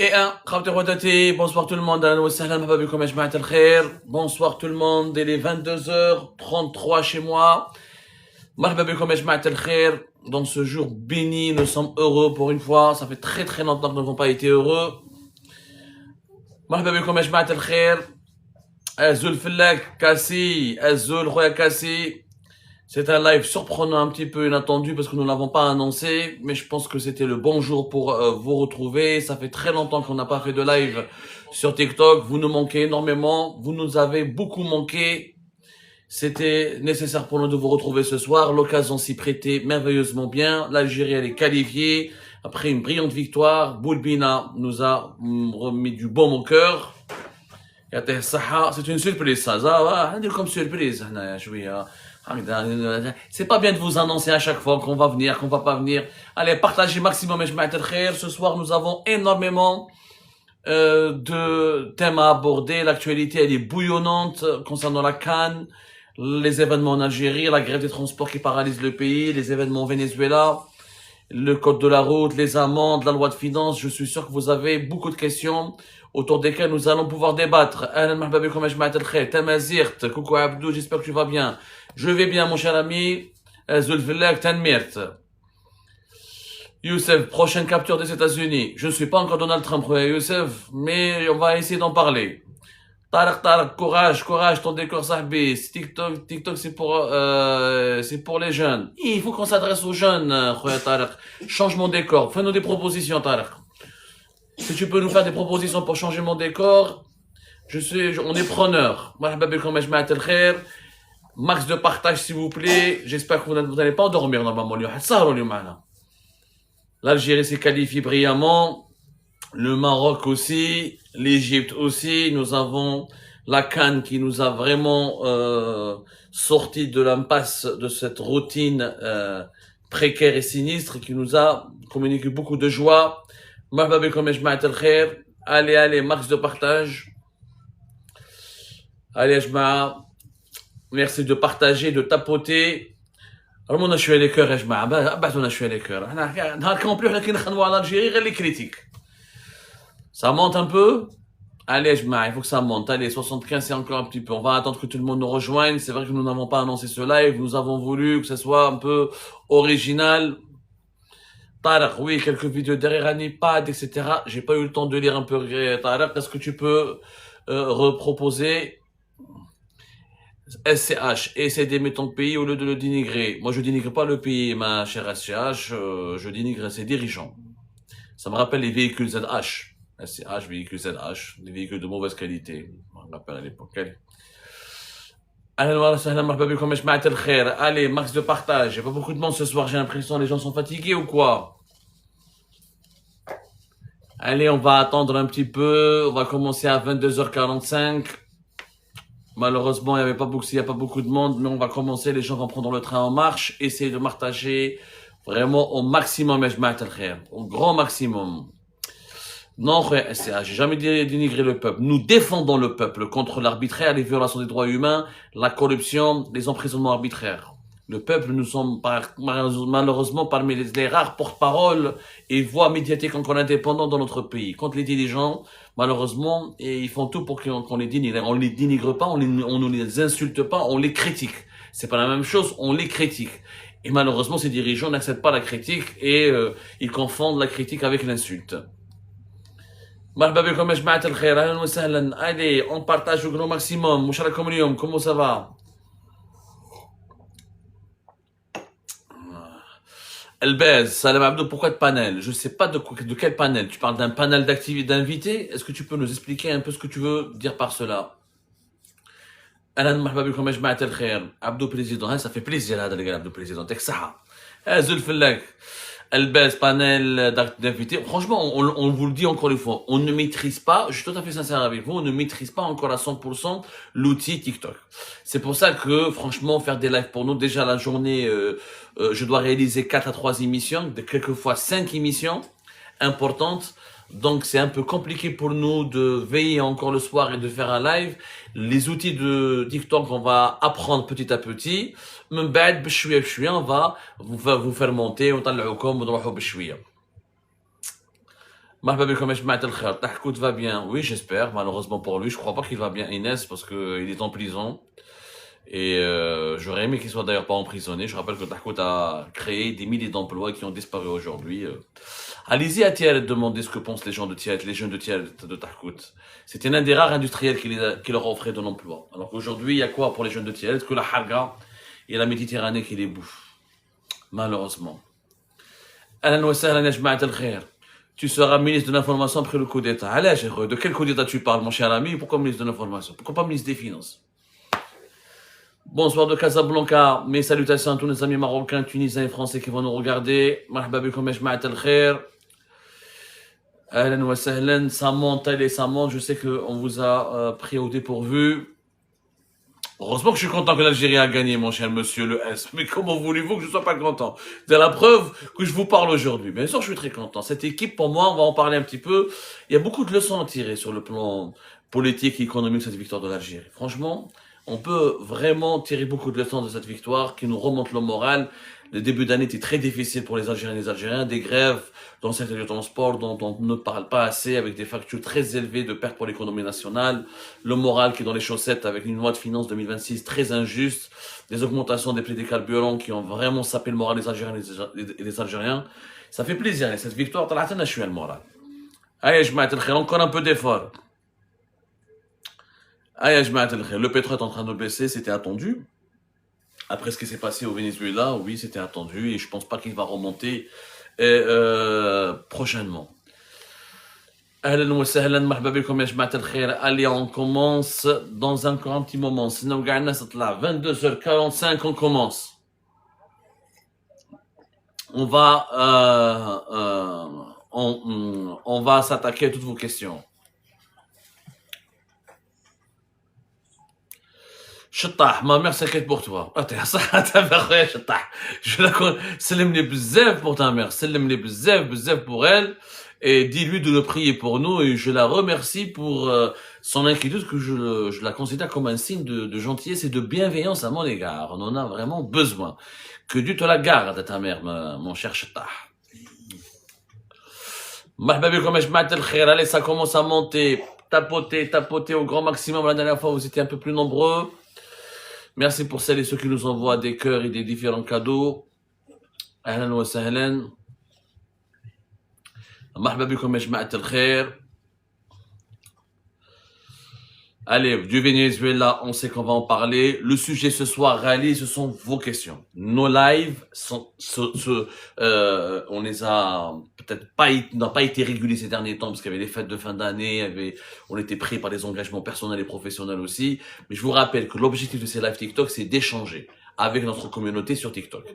Et un, Khabter Wadati, bonsoir tout le monde, ahlan wa sahlan, marhaba bikum ya jama'at al-khair. Bonsoir tout le monde, il est 22h33 chez moi. Marhaba bikum ya jama'at al-khair. Dans ce jour béni, nous sommes heureux pour une fois. Ça fait très très longtemps que nous n'avons pas été heureux. Marhaba bikum ya jama'at al-khair. Azul Fillak, Kassi, Azul Khoya Kassi. C'est un live surprenant, un petit peu inattendu parce que nous ne l'avons pas annoncé, mais je pense que c'était le bon jour pour vous retrouver. Ça fait très longtemps qu'on n'a pas fait de live sur TikTok. Vous nous manquez énormément. Vous nous avez beaucoup manqué. C'était nécessaire pour nous de vous retrouver ce soir. L'occasion s'y prêtait merveilleusement bien. L'Algérie, elle est qualifiée. Après une brillante victoire, Boulbina nous a remis du baume au cœur. C'est une surprise, ça. Comme surprise. C'est pas bien de vous annoncer à chaque fois qu'on va venir, qu'on va pas venir. Allez, partagez maximum. Ce soir, nous avons énormément de thèmes à aborder. L'actualité, elle est bouillonnante concernant la CAN, les événements en Algérie, la grève des transports qui paralyse le pays, les événements au Venezuela, le code de la route, les amendes, la loi de finances. Je suis sûr que vous avez beaucoup de questions autour desquelles nous allons pouvoir débattre. Tamazirt, coucou Abdou, j'espère que tu vas bien. Je vais bien, mon cher ami. Zulfilak, Tanmirt. Youssef, prochaine capture des États-Unis. Je ne suis pas encore Donald Trump, Youssef, mais on va essayer d'en parler. Tarek, courage, ton décor sahbi. TikTok, c'est pour les jeunes. Il faut qu'on s'adresse aux jeunes, Tarek. Change mon décor. Fais-nous des propositions, Tarek. Si tu peux nous faire des propositions pour changer mon décor, on est preneur. Max de partage, s'il vous plaît. J'espère que vous n'allez pas endormir normalement. L'Algérie s'est qualifiée brillamment. Le Maroc aussi. L'Égypte aussi. Nous avons la CAN qui nous a vraiment sorti de l'impasse de cette routine précaire et sinistre qui nous a communiqué beaucoup de joie. Allez, max de partage. Allez, merci de partager, de tapoter. On a choué les cœurs, on a choué les cœurs. Ça monte un peu. Allez, il faut que ça monte. Allez, 75, c'est encore un petit peu. On va attendre que tout le monde nous rejoigne. C'est vrai que nous n'avons pas annoncé ce live. Nous avons voulu que ce soit un peu original. Tarek, oui, quelques vidéos derrière Anipad, etc. J'ai pas eu le temps de lire un peu, Tarek. Est-ce que tu peux reproposer SCH, essayer d'aimer ton pays au lieu de le dénigrer? Moi, je dénigre pas le pays, ma chère SCH. Je dénigre ses dirigeants. Ça me rappelle les véhicules ZH. SCH, véhicules ZH, des véhicules de mauvaise qualité. On me rappelle à l'époque. Allez, max de partage. Il n'y a pas beaucoup de monde ce soir, j'ai l'impression. Les gens sont fatigués ou quoi? Allez, on va attendre un petit peu. On va commencer à 22h45. Malheureusement, il n'y a pas beaucoup de monde, mais on va commencer. Les gens vont prendre le train en marche. Essayez de partager vraiment au maximum, au grand maximum. Non, j'ai jamais dénigré le peuple. Nous défendons le peuple contre l'arbitraire, les violations des droits humains, la corruption, les emprisonnements arbitraires. Le peuple, nous sommes malheureusement parmi les rares porte-paroles et voix médiatiques encore indépendants dans notre pays. Contre les dirigeants, malheureusement, et ils font tout pour qu'on les dénigre. On les dénigre pas, on ne les insulte pas, on les critique. C'est pas la même chose, on les critique. Et malheureusement, ces dirigeants n'acceptent pas la critique et ils confondent la critique avec l'insulte. Allez, on partage au grand maximum. Comment ça va? Elbez, Salam Abdou, pourquoi de panel? Je sais pas de quel panel. Tu parles d'un panel d'activités d'invités? Est-ce que tu peux nous expliquer un peu ce que tu veux dire par cela? Abdou Président, ça fait plaisir, Abdou Président. Zulfilak. Elbez, panel d'invités. Franchement, on vous le dit encore une fois, on ne maîtrise pas, je suis tout à fait sincère avec vous, on ne maîtrise pas encore à 100% l'outil TikTok. C'est pour ça que, franchement, faire des lives pour nous, déjà la journée, je dois réaliser 4 à 3 émissions, quelquefois 5 émissions importantes. Donc, c'est un peu compliqué pour nous de veiller encore le soir et de faire un live. Les outils de TikTok, on va apprendre petit à petit. On va vous faire monter, on va vous faire monter. Marhaba bikoum, Jamaat al-Khair. Tahkout va bien. Oui, j'espère. Malheureusement pour lui, je crois pas qu'il va bien, Inès, parce qu'il est en prison. Et j'aurais aimé qu'il soit d'ailleurs pas emprisonné. Je rappelle que Tahkout a créé des milliers d'emplois qui ont disparu aujourd'hui. Allez-y à Tiaret demander ce que pensent les gens de Tiaret, les jeunes de Tiaret, de Tahkout. C'était l'un des rares industriels qui leur a offert de l'emploi. Alors qu'aujourd'hui, il y a quoi pour les jeunes de Tiaret que la Harga et la Méditerranée qui les bouffent. Malheureusement. Ahlan wa sahlan ya Jamaat al-Khair. Tu seras ministre de l'Information après le coup d'État. Allez, de quel coup d'État tu parles, mon cher ami? Pourquoi ministre de l'Information? Pourquoi pas ministre des Finances? Bonsoir de Casablanca. Mes salutations à tous nos amis marocains, tunisiens et français qui vont nous regarder. Marhaba bikoum ya Jamaat al-Khair. Ahlan wa sahlan. Ça monte, allez, ça monte. Je sais qu'on vous a pris au dépourvu. Heureusement que je suis content que l'Algérie a gagné, mon cher monsieur le S. Mais comment voulez-vous que je sois pas content? C'est la preuve que je vous parle aujourd'hui. Bien sûr, je suis très content. Cette équipe, pour moi, on va en parler un petit peu. Il y a beaucoup de leçons à tirer sur le plan politique et économique de cette victoire de l'Algérie. Franchement, on peut vraiment tirer beaucoup de leçons de cette victoire qui nous remonte le moral. Le début d'année était très difficile pour les Algériens et les Algériens. Des grèves dans le secteur du transport dont on ne parle pas assez, avec des factures très élevées de pertes pour l'économie nationale. Le moral qui est dans les chaussettes avec une loi de finances 2026 très injuste. Des augmentations des prix des carburants qui ont vraiment sapé le moral des Algériens et des Algériens. Ça fait plaisir. Et cette victoire, je suis le moral. Allez, je m'attends encore un peu d'effort. Allez, je m'attends. Le pétrole est en train de baisser, c'était attendu. Après ce qui s'est passé au Venezuela, oui, c'était attendu et je pense pas qu'il va remonter prochainement. Ahlan wa sahlan, marhaba bikoum ya Jamaat al-Khair. Allez, on commence dans un petit moment. Sinon, gagna c'est là, 22h45, on commence. On va s'attaquer à toutes vos questions. شطاح ما mère s'inquiète pour toi. أعطيها صحة تبع خويا شطاح. Je la connais. سلمني بزاف pour ta mère. سلمني بزاف pour elle. Et dis-lui de le prier pour nous et je la remercie pour son inquiétude que je la considère comme un signe de gentillesse et de bienveillance à mon égard. On en a vraiment besoin. Que Dieu te la garde à ta mère, mon cher شطاح. مرحبا بكم يا جماعة الخير. Allez, ça commence à monter. Tapotez au grand maximum. La dernière fois, vous étiez un peu plus nombreux. Merci pour celles et ceux qui nous envoient des cœurs et des différents cadeaux. Ahlan wa sahlan. Marhaba bikoum ya Jamaat al-Khair. Allez, du Venezuela, on sait qu'on va en parler. Le sujet ce soir, Rally, ce sont vos questions. Nos lives sont, on les a peut-être pas, n'ont pas été régulés ces derniers temps parce qu'il y avait les fêtes de fin d'année, on était pris par des engagements personnels et professionnels aussi. Mais je vous rappelle que l'objectif de ces lives TikTok, c'est d'échanger avec notre communauté sur TikTok.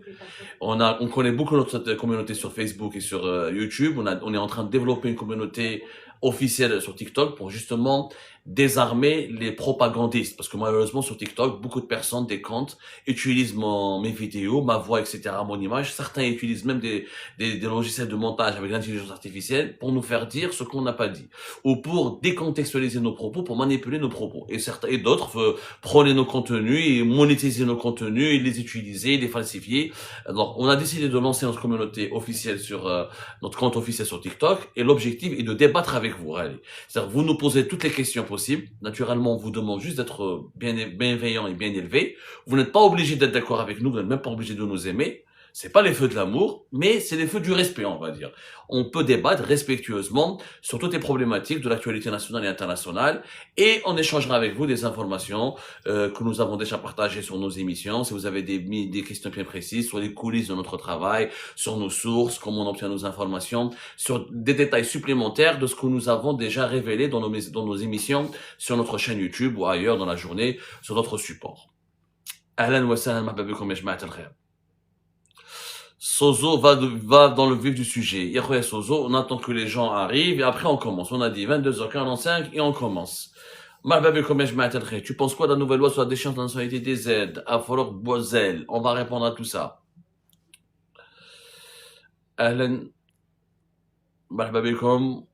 On connaît beaucoup notre communauté sur Facebook et sur YouTube. On est en train de développer une communauté officielle sur TikTok pour justement désarmer les propagandistes. Parce que malheureusement, sur TikTok, beaucoup de personnes, des comptes, utilisent mes vidéos, ma voix, etc., mon image. Certains utilisent même des logiciels de montage avec l'intelligence artificielle pour nous faire dire ce qu'on n'a pas dit. Ou pour décontextualiser nos propos, pour manipuler nos propos. Et d'autres prôner nos contenus et monétiser nos contenus et les utiliser, les falsifier. Alors, on a décidé de lancer notre communauté officielle sur notre compte officiel sur TikTok. Et l'objectif est de débattre avec vous. Allez. C'est-à-dire, vous nous posez toutes les questions possible. Naturellement, on vous demande juste d'être bienveillant et bien élevé. Vous n'êtes pas obligé d'être d'accord avec nous, vous n'êtes même pas obligé de nous aimer. C'est pas les feux de l'amour, mais c'est les feux du respect, on va dire. On peut débattre respectueusement sur toutes les problématiques de l'actualité nationale et internationale et on échangera avec vous des informations que nous avons déjà partagées sur nos émissions. Si vous avez des questions bien précises sur les coulisses de notre travail, sur nos sources, comment on obtient nos informations, sur des détails supplémentaires de ce que nous avons déjà révélé dans nos émissions sur notre chaîne YouTube ou ailleurs dans la journée sur d'autres supports. Ahlan wa sahlan, marhaba bikoum ya Jamaat al-Khair. Sozo va dans le vif du sujet. Yahya Sozo, on attend que les gens arrivent et après on commence. On a dit 22h45 et on commence. Marhaba bikoum ya Jamaat al-Khair. Tu penses quoi de la nouvelle loi sur la déchéance de la nationalité des aides? Aforok Bozel. On va répondre à tout ça. Ahlan. Marhaba bikoum.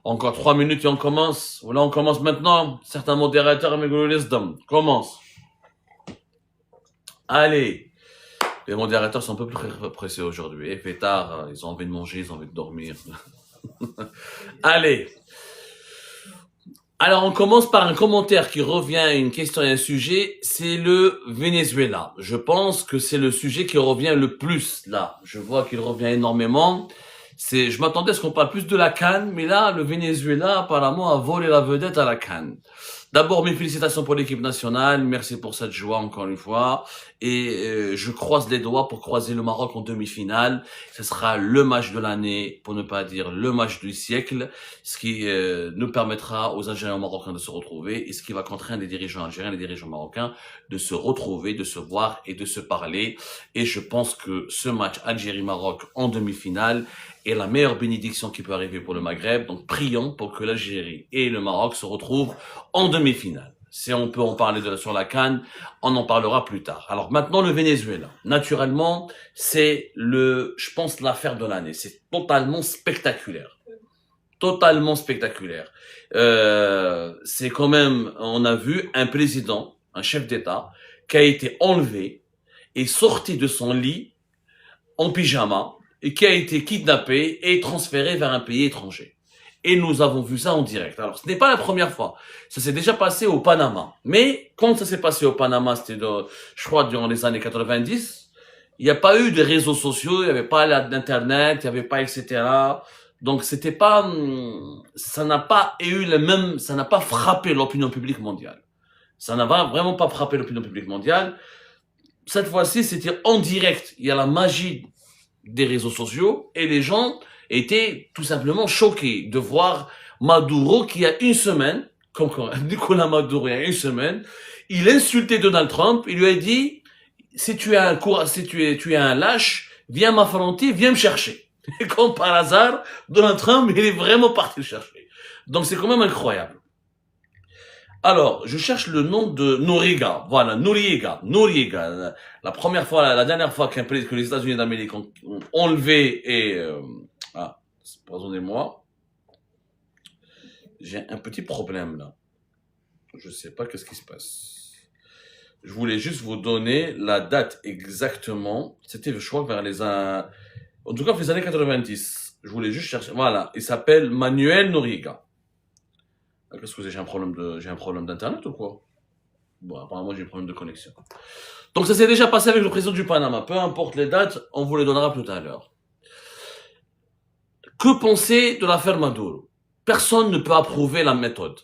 Encore 3 minutes et on commence. Voilà, on commence maintenant. Certains modérateurs, amigos les dames. Commence. Allez, Les modérateurs sont un peu plus pressés aujourd'hui. Il fait tard, ils ont envie de manger, ils ont envie de dormir. Allez. Alors, on commence par un commentaire qui revient à une question et un sujet, c'est le Venezuela. Je pense que c'est le sujet qui revient le plus, là. Je vois qu'il revient énormément. Je m'attendais à ce qu'on parle plus de la CAN, mais là, le Venezuela, apparemment, a volé la vedette à la CAN. D'abord, mes félicitations pour l'équipe nationale. Merci pour cette joie, encore une fois. Et je croise les doigts pour croiser le Maroc en demi-finale. Ce sera le match de l'année, pour ne pas dire le match du siècle, ce qui nous permettra aux Algériens marocains de se retrouver et ce qui va contraindre les dirigeants algériens et les dirigeants marocains de se retrouver, de se voir et de se parler. Et je pense que ce match Algérie-Maroc en demi-finale est la meilleure bénédiction qui peut arriver pour le Maghreb. Donc prions pour que l'Algérie et le Maroc se retrouvent en demi-finale. Si on peut en parler sur la CAN, on en parlera plus tard. Alors maintenant le Venezuela. Naturellement, c'est je pense, l'affaire de l'année. C'est totalement spectaculaire. Totalement spectaculaire. C'est quand même, on a vu un président, un chef d'État, qui a été enlevé et sorti de son lit en pyjama et qui a été kidnappé et transféré vers un pays étranger. Et nous avons vu ça en direct. Alors, ce n'est pas la première fois. Ça s'est déjà passé au Panama. Mais quand ça s'est passé au Panama, c'était, je crois, durant les années 90, il n'y a pas eu de réseaux sociaux, il n'y avait pas d'internet, il n'y avait pas, etc. Donc, c'était pas, ça n'a pas eu ça n'a pas frappé l'opinion publique mondiale. Ça n'a vraiment pas frappé l'opinion publique mondiale. Cette fois-ci, c'était en direct. Il y a la magie des réseaux sociaux et les gens étaient tout simplement choqués de voir Maduro qui, il y a une semaine, comme Nicolas Maduro, il y a une semaine, il insultait Donald Trump, il lui a dit, si tu es un lâche, viens m'affronter, viens me chercher. Et comme par hasard, Donald Trump, il est vraiment parti le chercher. Donc c'est quand même incroyable. Alors, je cherche le nom de Noriega. Voilà, Noriega. La première fois, la dernière fois que les États-Unis d'Amérique ont enlevé et, pardonnez-moi. J'ai un petit problème, là. Je sais pas qu'est-ce qui se passe. Je voulais juste vous donner la date exactement. C'était, je crois, en tout cas, les années 90. Je voulais juste chercher. Voilà. Il s'appelle Manuel Noriega. Qu'est-ce que j'ai un problème d'internet ou quoi? Bon, apparemment j'ai un problème de connexion. Donc ça s'est déjà passé avec le président du Panama. Peu importe les dates, on vous les donnera tout à l'heure. Que penser de l'affaire Maduro? Personne ne peut approuver la méthode.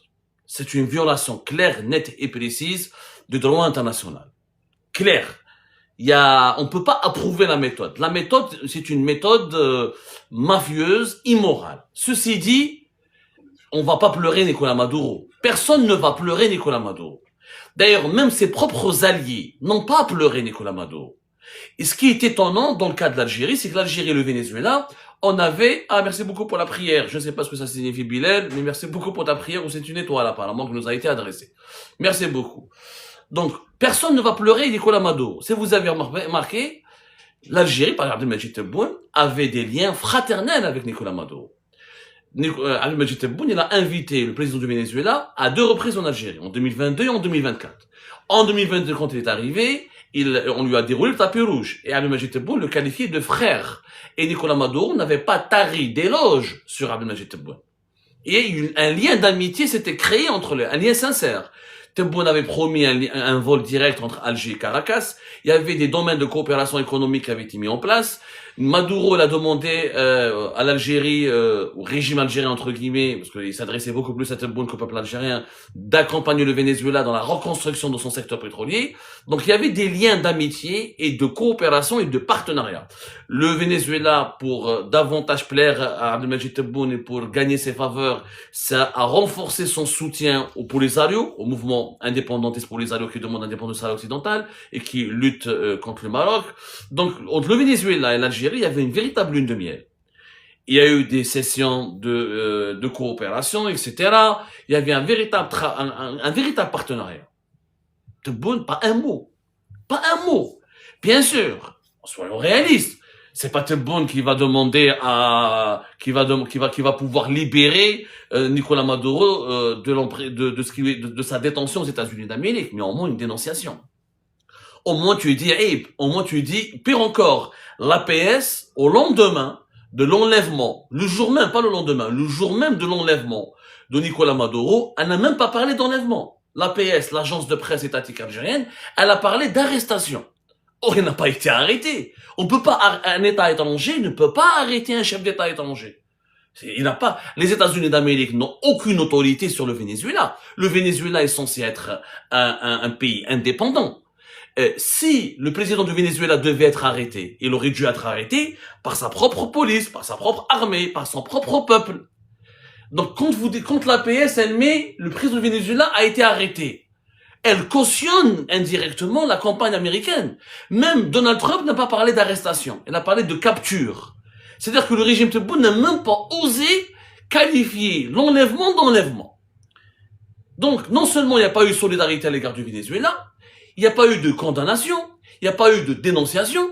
C'est une violation claire, nette et précise du droit international. Claire. On peut pas approuver la méthode. La méthode, c'est une méthode mafieuse, immorale. Ceci dit, on va pas pleurer Nicolas Maduro. Personne ne va pleurer Nicolas Maduro. D'ailleurs, même ses propres alliés n'ont pas pleuré Nicolas Maduro. Et ce qui est étonnant dans le cas de l'Algérie, c'est que l'Algérie et le Venezuela, on avait... Ah, merci beaucoup pour la prière. Je ne sais pas ce que ça signifie, Bilal, mais merci beaucoup pour ta prière, ou c'est une étoile apparemment qui nous a été adressée. Merci beaucoup. Donc, personne ne va pleurer Nicolas Maduro. Si vous avez remarqué, l'Algérie, par exemple, Abdelmadjid Tebboune, avait des liens fraternels avec Nicolas Maduro. Abdelmadjid Tebboune, il a invité le président du Venezuela à 2 reprises en Algérie, en 2022 et en 2024. En 2022, quand il est arrivé, on lui a déroulé le tapis rouge. Et Abdelmadjid Tebboune le qualifiait de frère. Et Nicolas Maduro n'avait pas tari d'éloges sur Abdelmadjid Tebboune. Et un lien d'amitié s'était créé entre eux, un lien sincère. Tebboune avait promis un vol direct entre Alger et Caracas. Il y avait des domaines de coopération économique qui avaient été mis en place. Maduro l'a demandé à l'Algérie, au régime algérien entre guillemets, parce qu'il s'adressait beaucoup plus à Tebboune qu'au peuple algérien, d'accompagner le Venezuela dans la reconstruction de son secteur pétrolier. Donc il y avait des liens d'amitié et de coopération et de partenariat. Le Venezuela, pour davantage plaire à Abdelmadjid Tebboune et pour gagner ses faveurs, ça a renforcé son soutien au Polisario, au mouvement indépendantiste Polisario qui demande l'indépendance occidentale et qui lutte contre le Maroc. Donc entre le Venezuela et l'Algérie, il y avait une véritable lune de miel. Il y a eu des sessions de coopération, etc. Il y avait un véritable partenariat. Tebboune, pas un mot. Pas un mot. Bien sûr, soyons réalistes. C'est pas Tebboune qui va demander qui va pouvoir libérer Nicolas Maduro de sa détention aux États-Unis d'Amérique, mais au moins une dénonciation. au moins tu dis, hey, au moins tu dis, pire encore, l'APS, au lendemain de l'enlèvement, le jour même, pas le lendemain, le jour même de l'enlèvement de Nicolas Maduro, elle n'a même pas parlé d'enlèvement. L'APS, l'agence de presse étatique algérienne, elle a parlé d'arrestation. Or, il n'a pas été arrêté. On peut pas, un État étranger ne peut pas arrêter un chef d'État étranger. Il n'a pas, les États-Unis d'Amérique n'ont aucune autorité sur le Venezuela. Le Venezuela est censé être un pays indépendant. Si le président du Venezuela devait être arrêté, il aurait dû être arrêté par sa propre police, par sa propre armée, par son propre peuple. Donc, quand l'APS, elle met, le président du Venezuela a été arrêté. Elle cautionne indirectement la campagne américaine. Même Donald Trump n'a pas parlé d'arrestation. Il a parlé de capture. C'est-à-dire que le régime Tebboune n'a même pas osé qualifier l'enlèvement d'enlèvement. Donc, non seulement il n'y a pas eu solidarité à l'égard du Venezuela, il n'y a pas eu de condamnation, il n'y a pas eu de dénonciation,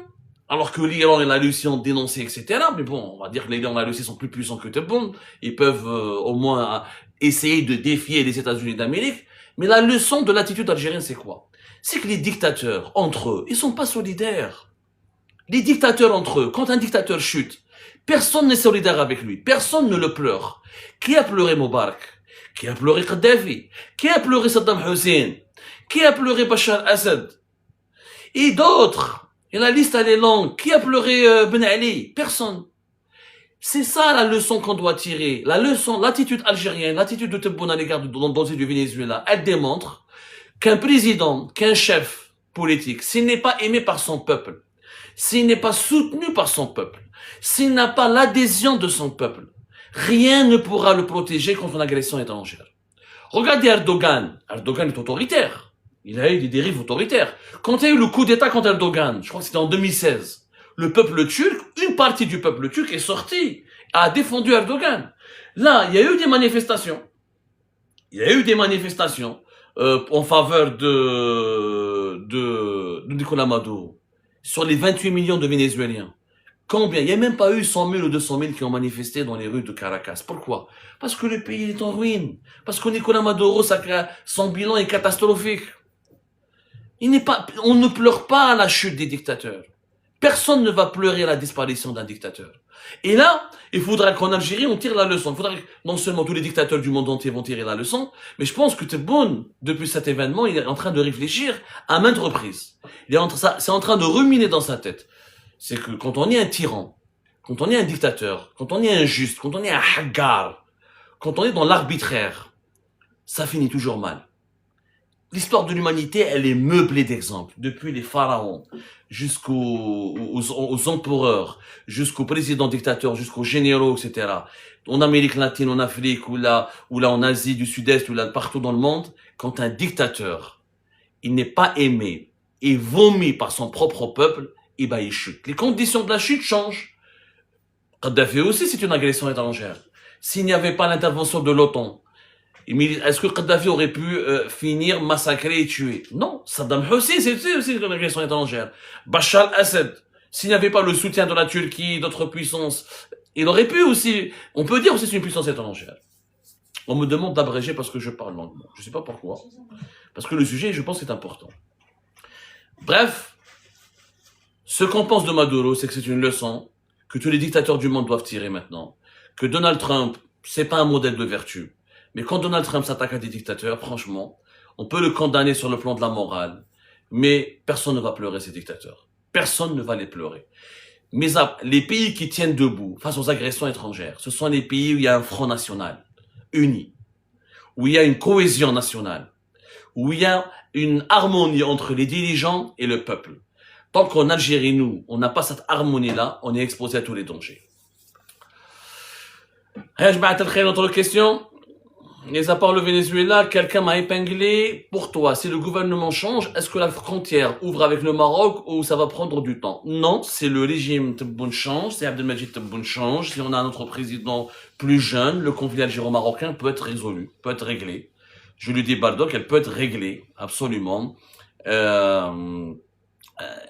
alors que l'Iran et la Russie ont dénoncé, etc. Mais bon, on va dire que l'Iran et la Russie sont plus puissants que Tebboune. Ils peuvent au moins essayer de défier les États-Unis d'Amérique. Mais la leçon de l'attitude algérienne, c'est quoi? C'est que les dictateurs, entre eux, ils sont pas solidaires. Les dictateurs entre eux, quand un dictateur chute, personne n'est solidaire avec lui, personne ne le pleure. Qui a pleuré Moubarak? Qui a pleuré Kadhafi? Qui a pleuré Saddam Hussein? Qui a pleuré Bachar al-Assad? Et d'autres. Et la liste, elle est longue. Qui a pleuré Ben Ali? Personne. C'est ça la leçon qu'on doit tirer. La leçon, l'attitude algérienne, l'attitude de Tebboune à l'égard du Venezuela, elle démontre qu'un président, qu'un chef politique, s'il n'est pas aimé par son peuple, s'il n'est pas soutenu par son peuple, s'il n'a pas l'adhésion de son peuple, rien ne pourra le protéger contre une agression étrangère. Regardez Erdogan. Erdogan est autoritaire. Il a eu des dérives autoritaires. Quand il y a eu le coup d'État contre Erdogan, je crois que c'était en 2016, le peuple turc, une partie du peuple turc est sortie, a défendu Erdogan. Là, il y a eu des manifestations. Il y a eu des manifestations en faveur de Nicolas Maduro. Sur les 28 millions de Vénézuéliens. Combien? Il n'y a même pas eu 100 000 ou 200 000 qui ont manifesté dans les rues de Caracas. Pourquoi? Parce que le pays est en ruine. Parce que Nicolas Maduro, son bilan est catastrophique. On ne pleure pas la chute des dictateurs. Personne ne va pleurer la disparition d'un dictateur. Et là, il faudra qu'en Algérie, on tire la leçon. Il faudra que non seulement tous les dictateurs du monde entier vont tirer la leçon, mais je pense que Tebboune, depuis cet événement, il est en train de réfléchir à maintes reprises. C'est en train de ruminer dans sa tête. C'est que quand on est un tyran, quand on est un dictateur, quand on est injuste, quand on est un haggar, quand on est dans l'arbitraire, ça finit toujours mal. L'histoire de l'humanité, elle est meublée d'exemples. Depuis les pharaons, aux empereurs, jusqu'aux présidents dictateurs, jusqu'aux généraux, etc. En Amérique latine, en Afrique, ou là en Asie du Sud-Est, ou là partout dans le monde, quand un dictateur, il n'est pas aimé et vomi par son propre peuple, et ben il chute. Les conditions de la chute changent. Kadhafi aussi, c'est une agression étrangère. S'il n'y avait pas l'intervention de l'OTAN, est-ce que Kadhafi aurait pu finir massacré et tué? Non. Saddam Hussein, c'est aussi une agression étrangère. Bachar al-Assad, s'il n'y avait pas le soutien de la Turquie, d'autres puissances, il aurait pu aussi, on peut dire aussi c'est une puissance étrangère. On me demande d'abréger parce que je parle lentement. Je sais pas pourquoi. Parce que le sujet, je pense, est important. Bref, ce qu'on pense de Maduro, c'est que c'est une leçon que tous les dictateurs du monde doivent tirer maintenant. Que Donald Trump, c'est pas un modèle de vertu. Mais quand Donald Trump s'attaque à des dictateurs, franchement, on peut le condamner sur le plan de la morale, mais personne ne va pleurer ces dictateurs. Personne ne va les pleurer. Mais les pays qui tiennent debout face aux agressions étrangères, ce sont les pays où il y a un front national, uni, où il y a une cohésion nationale, où il y a une harmonie entre les dirigeants et le peuple. Tant qu'en Algérie, nous, on n'a pas cette harmonie-là, on est exposé à tous les dangers. Autre question? Mais à part le Venezuela, quelqu'un m'a épinglé. Pour toi, si le gouvernement change, est-ce que la frontière ouvre avec le Maroc ou ça va prendre du temps? Non, c'est le régime Tebboune change, c'est Abdelmajid Tebboune change. Si on a un autre président plus jeune, le conflit algéro-marocain peut être résolu, peut être réglé. Je lui dis Bardock, elle peut être réglée, absolument.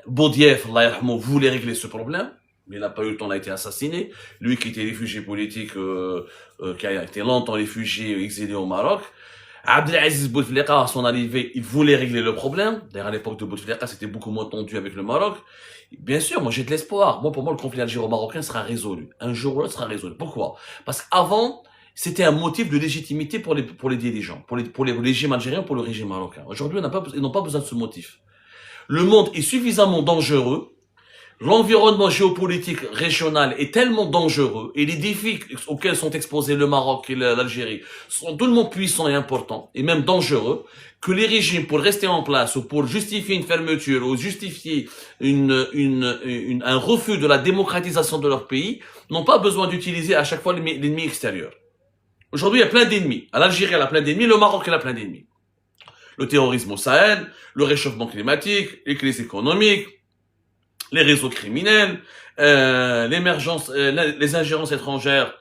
Boudiaf, Allah yarhamou, voulait régler ce problème. Mais il n'a pas eu le temps, il a été assassiné. Lui qui était réfugié politique, qui a été longtemps réfugié, exilé au Maroc. Abdelaziz Bouteflika, à son arrivée, il voulait régler le problème. D'ailleurs, à l'époque de Bouteflika, c'était beaucoup moins tendu avec le Maroc. Bien sûr, moi j'ai de l'espoir. Moi, pour moi, le conflit algéro-marocain sera résolu. Un jour ou l'autre sera résolu. Pourquoi? Parce qu'avant, c'était un motif de légitimité pour les dirigeants, pour les régimes algériens, pour le régime marocain. Aujourd'hui, ils n'ont pas besoin de ce motif. Le monde est suffisamment dangereux. L'environnement géopolitique régional est tellement dangereux et les défis auxquels sont exposés le Maroc et l'Algérie sont tellement puissants et importants et même dangereux que les régimes, pour rester en place ou pour justifier une fermeture ou justifier un refus de la démocratisation de leur pays, n'ont pas besoin d'utiliser à chaque fois l'ennemi extérieur. Aujourd'hui, il y a plein d'ennemis. L'Algérie, elle a plein d'ennemis, le Maroc, elle a plein d'ennemis. Le terrorisme au Sahel, le réchauffement climatique, les crises économiques, les réseaux criminels, l'émergence, les ingérences étrangères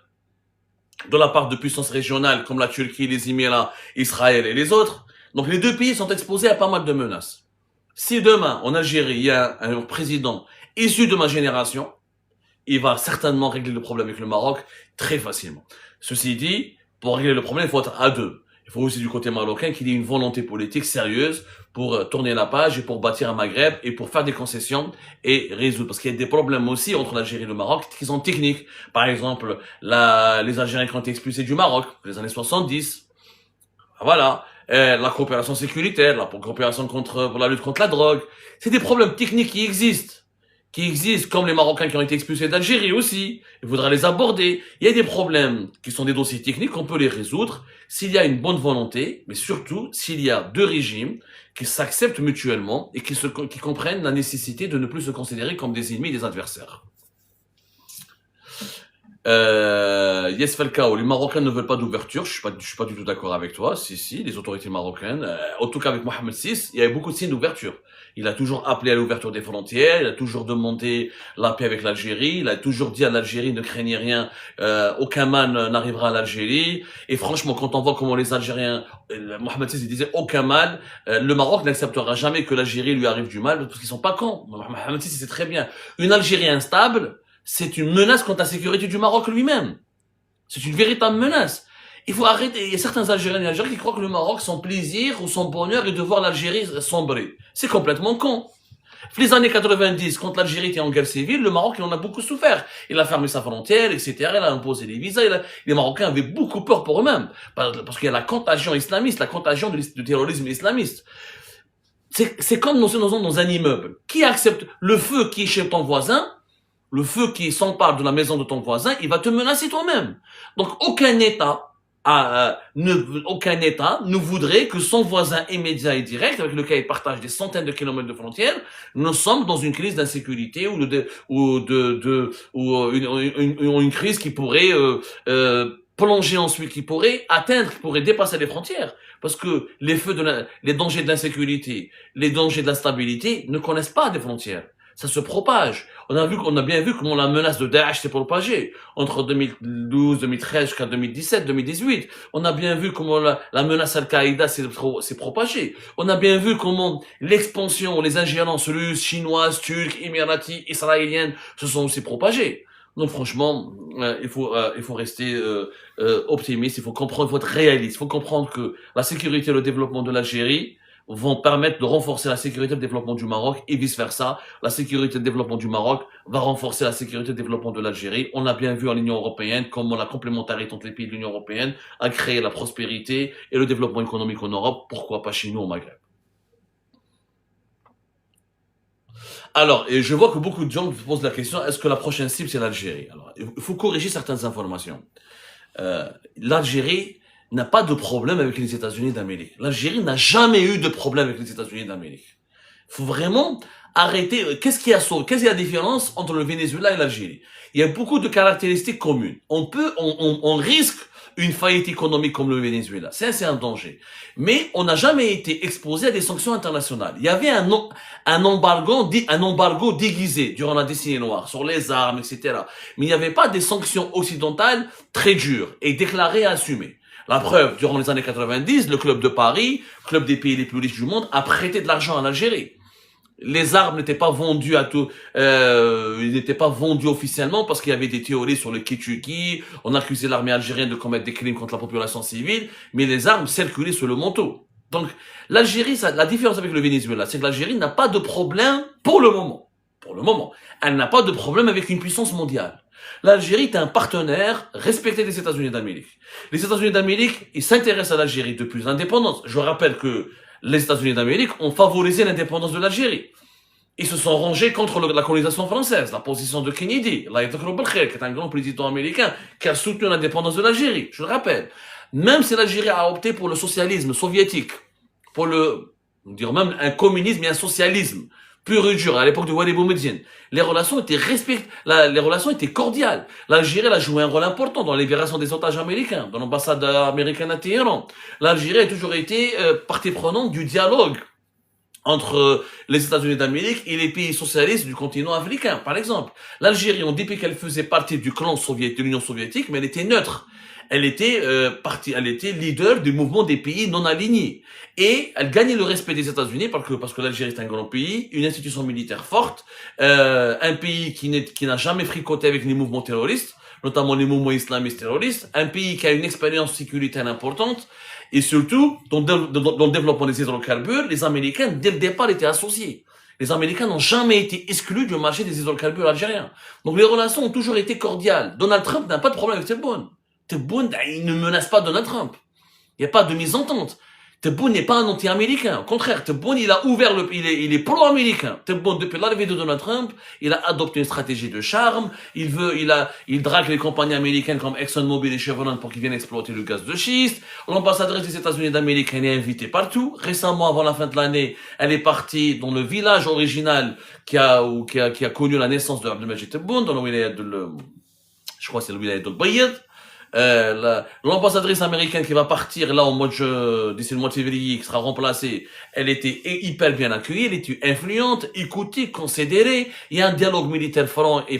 de la part de puissances régionales comme la Turquie, les Émirats, Israël et les autres. Donc les deux pays sont exposés à pas mal de menaces. Si demain, en Algérie, il y a un président issu de ma génération, il va certainement régler le problème avec le Maroc très facilement. Ceci dit, pour régler le problème, il faut être à deux. Il faut aussi du côté marocain qu'il y ait une volonté politique sérieuse pour tourner la page et pour bâtir un Maghreb et pour faire des concessions et résoudre. Parce qu'il y a des problèmes aussi entre l'Algérie et le Maroc qui sont techniques. Par exemple, les Algériens qui ont été expulsés du Maroc, les années 70. Voilà. La coopération sécuritaire, la coopération pour la lutte contre la drogue. C'est des problèmes techniques qui existent, comme les Marocains qui ont été expulsés d'Algérie aussi. Il faudra les aborder. Il y a des problèmes qui sont des dossiers techniques, on peut les résoudre s'il y a une bonne volonté, mais surtout s'il y a deux régimes qui s'acceptent mutuellement et qui comprennent la nécessité de ne plus se considérer comme des ennemis et des adversaires. Yes Falcao, les Marocains ne veulent pas d'ouverture, je suis pas du tout d'accord avec toi. Si, les autorités marocaines, en tout cas avec Mohamed VI, il y avait beaucoup de signes d'ouverture. Il a toujours appelé à l'ouverture des frontières, il a toujours demandé la paix avec l'Algérie, il a toujours dit à l'Algérie ne craignez rien, aucun mal n'arrivera à l'Algérie. Et franchement, quand on voit comment les Algériens, Mohamed VI il disait aucun mal, le Maroc n'acceptera jamais que l'Algérie lui arrive du mal parce qu'ils sont pas cons. Mohamed VI c'est très bien. Une Algérie instable, c'est une menace contre la sécurité du Maroc lui-même. C'est une véritable menace. Il faut arrêter. Il y a certains Algériens et Algériens qui croient que le Maroc, son plaisir ou son bonheur est de voir l'Algérie sombrer. C'est complètement con. Les années 90, quand l'Algérie était en guerre civile, le Maroc, il en a beaucoup souffert. Il a fermé sa frontière, etc. Il a imposé les visas. Les Marocains avaient beaucoup peur pour eux-mêmes. Parce qu'il y a la contagion islamiste, la contagion du terrorisme islamiste. C'est comme nous sommes dans un immeuble. Qui accepte le feu qui est chez ton voisin? Le feu qui s'empare de la maison de ton voisin, il va te menacer toi-même. Donc aucun État ne voudrait que son voisin immédiat et direct, avec lequel il partage des centaines de kilomètres de frontières, nous sommes dans une crise d'insécurité ou une crise qui pourrait plonger ensuite, qui pourrait atteindre, qui pourrait dépasser les frontières. Parce que les dangers de l'insécurité, les dangers de l'instabilité ne connaissent pas des frontières. Ça se propage. On a bien vu comment la menace de Daesh s'est propagée entre 2012, 2013 jusqu'à 2017, 2018. On a bien vu comment la menace Al-Qaïda s'est propagée. On a bien vu comment l'expansion, les ingérences russes, chinoises, turques, émiraties, israéliennes se sont aussi propagées. Donc franchement, il faut rester optimiste, il faut comprendre, il faut être réaliste, il faut comprendre que la sécurité et le développement de l'Algérie vont permettre de renforcer la sécurité et le développement du Maroc et vice-versa. La sécurité et le développement du Maroc va renforcer la sécurité et le développement de l'Algérie. On a bien vu en Union européenne comment la complémentarité entre les pays de l'Union européenne a créé la prospérité et le développement économique en Europe. Pourquoi pas chez nous au Maghreb? Alors, et je vois que beaucoup de gens me posent la question, est-ce que la prochaine cible c'est l'Algérie? Alors, il faut corriger certaines informations. L'Algérie n'a pas de problème avec les États-Unis d'Amérique. L'Algérie n'a jamais eu de problème avec les États-Unis d'Amérique. Il faut vraiment arrêter. Qu'est-ce qu'il y a la différence entre le Venezuela et l'Algérie? Il y a beaucoup de caractéristiques communes. On risque une faillite économique comme le Venezuela. C'est un danger. Mais on n'a jamais été exposé à des sanctions internationales. Il y avait un embargo déguisé durant la décennie noire sur les armes, etc. Mais il n'y avait pas des sanctions occidentales très dures et déclarées et assumées. La preuve, durant les années 90, le club de Paris, club des pays les plus riches du monde, a prêté de l'argent à l'Algérie. Les armes n'étaient pas vendues à tout, ils n'étaient pas vendus officiellement parce qu'il y avait des théories sur le Kitchuki, on accusait l'armée algérienne de commettre des crimes contre la population civile, mais les armes circulaient sur le manteau. Donc, l'Algérie, la différence avec le Venezuela, c'est que l'Algérie n'a pas de problème pour le moment. Pour le moment. Elle n'a pas de problème avec une puissance mondiale. L'Algérie est un partenaire respecté des États-Unis d'Amérique. Les États-Unis d'Amérique, ils s'intéressent à l'Algérie depuis l'indépendance. Je rappelle que les États-Unis d'Amérique ont favorisé l'indépendance de l'Algérie. Ils se sont rangés contre la colonisation française, la position de Kennedy, qui est un grand président américain, qui a soutenu l'indépendance de l'Algérie, je le rappelle. Même si l'Algérie a opté pour le socialisme soviétique, pour dire même un communisme et un socialisme, pur et dur, à l'époque de Wali Boumediene, les relations étaient cordiales. L'Algérie a joué un rôle important dans la libération des otages américains, dans l'ambassade américaine à Téhéran. L'Algérie a toujours été partie prenante du dialogue entre les États-Unis d'Amérique et les pays socialistes du continent africain. Par exemple, l'Algérie, en dépit qu'elle faisait partie du clan soviétique, de l'Union soviétique, mais elle était neutre. Elle était leader du mouvement des pays non alignés. Et elle gagnait le respect des États-Unis parce que l'Algérie est un grand pays, une institution militaire forte, un pays qui n'a jamais fricoté avec les mouvements terroristes, notamment les mouvements islamistes terroristes, un pays qui a une expérience sécuritaire importante, et surtout, dans le développement des hydrocarbures, les Américains, dès le départ, étaient associés. Les Américains n'ont jamais été exclus du marché des hydrocarbures algériens. Donc les relations ont toujours été cordiales. Donald Trump n'a pas de problème avec Tebboune. Tebboune, il ne menace pas Donald Trump. Il n'y a pas de mésentente. Tebboune n'est pas un anti-américain. Au contraire, Tebboune, il a ouvert il est pro-américain. Tebboune, depuis l'arrivée de Donald Trump, il a adopté une stratégie de charme. Il drague les compagnies américaines comme ExxonMobil et Chevron pour qu'ils viennent exploiter le gaz de schiste. L'ambassadrice des États-Unis d'Amérique, elle est invitée partout. Récemment, avant la fin de l'année, elle est partie dans le village original qui a connu la naissance de Abdelmajid Tebboune, dans le wilaya je crois que c'est le wilaya d'Al-Bayed. L'ambassadrice américaine qui va partir là d'ici le mois de février, qui sera remplacée, elle était hyper bien accueillie, elle était influente, écoutée, considérée. Il y a un dialogue militaire franc et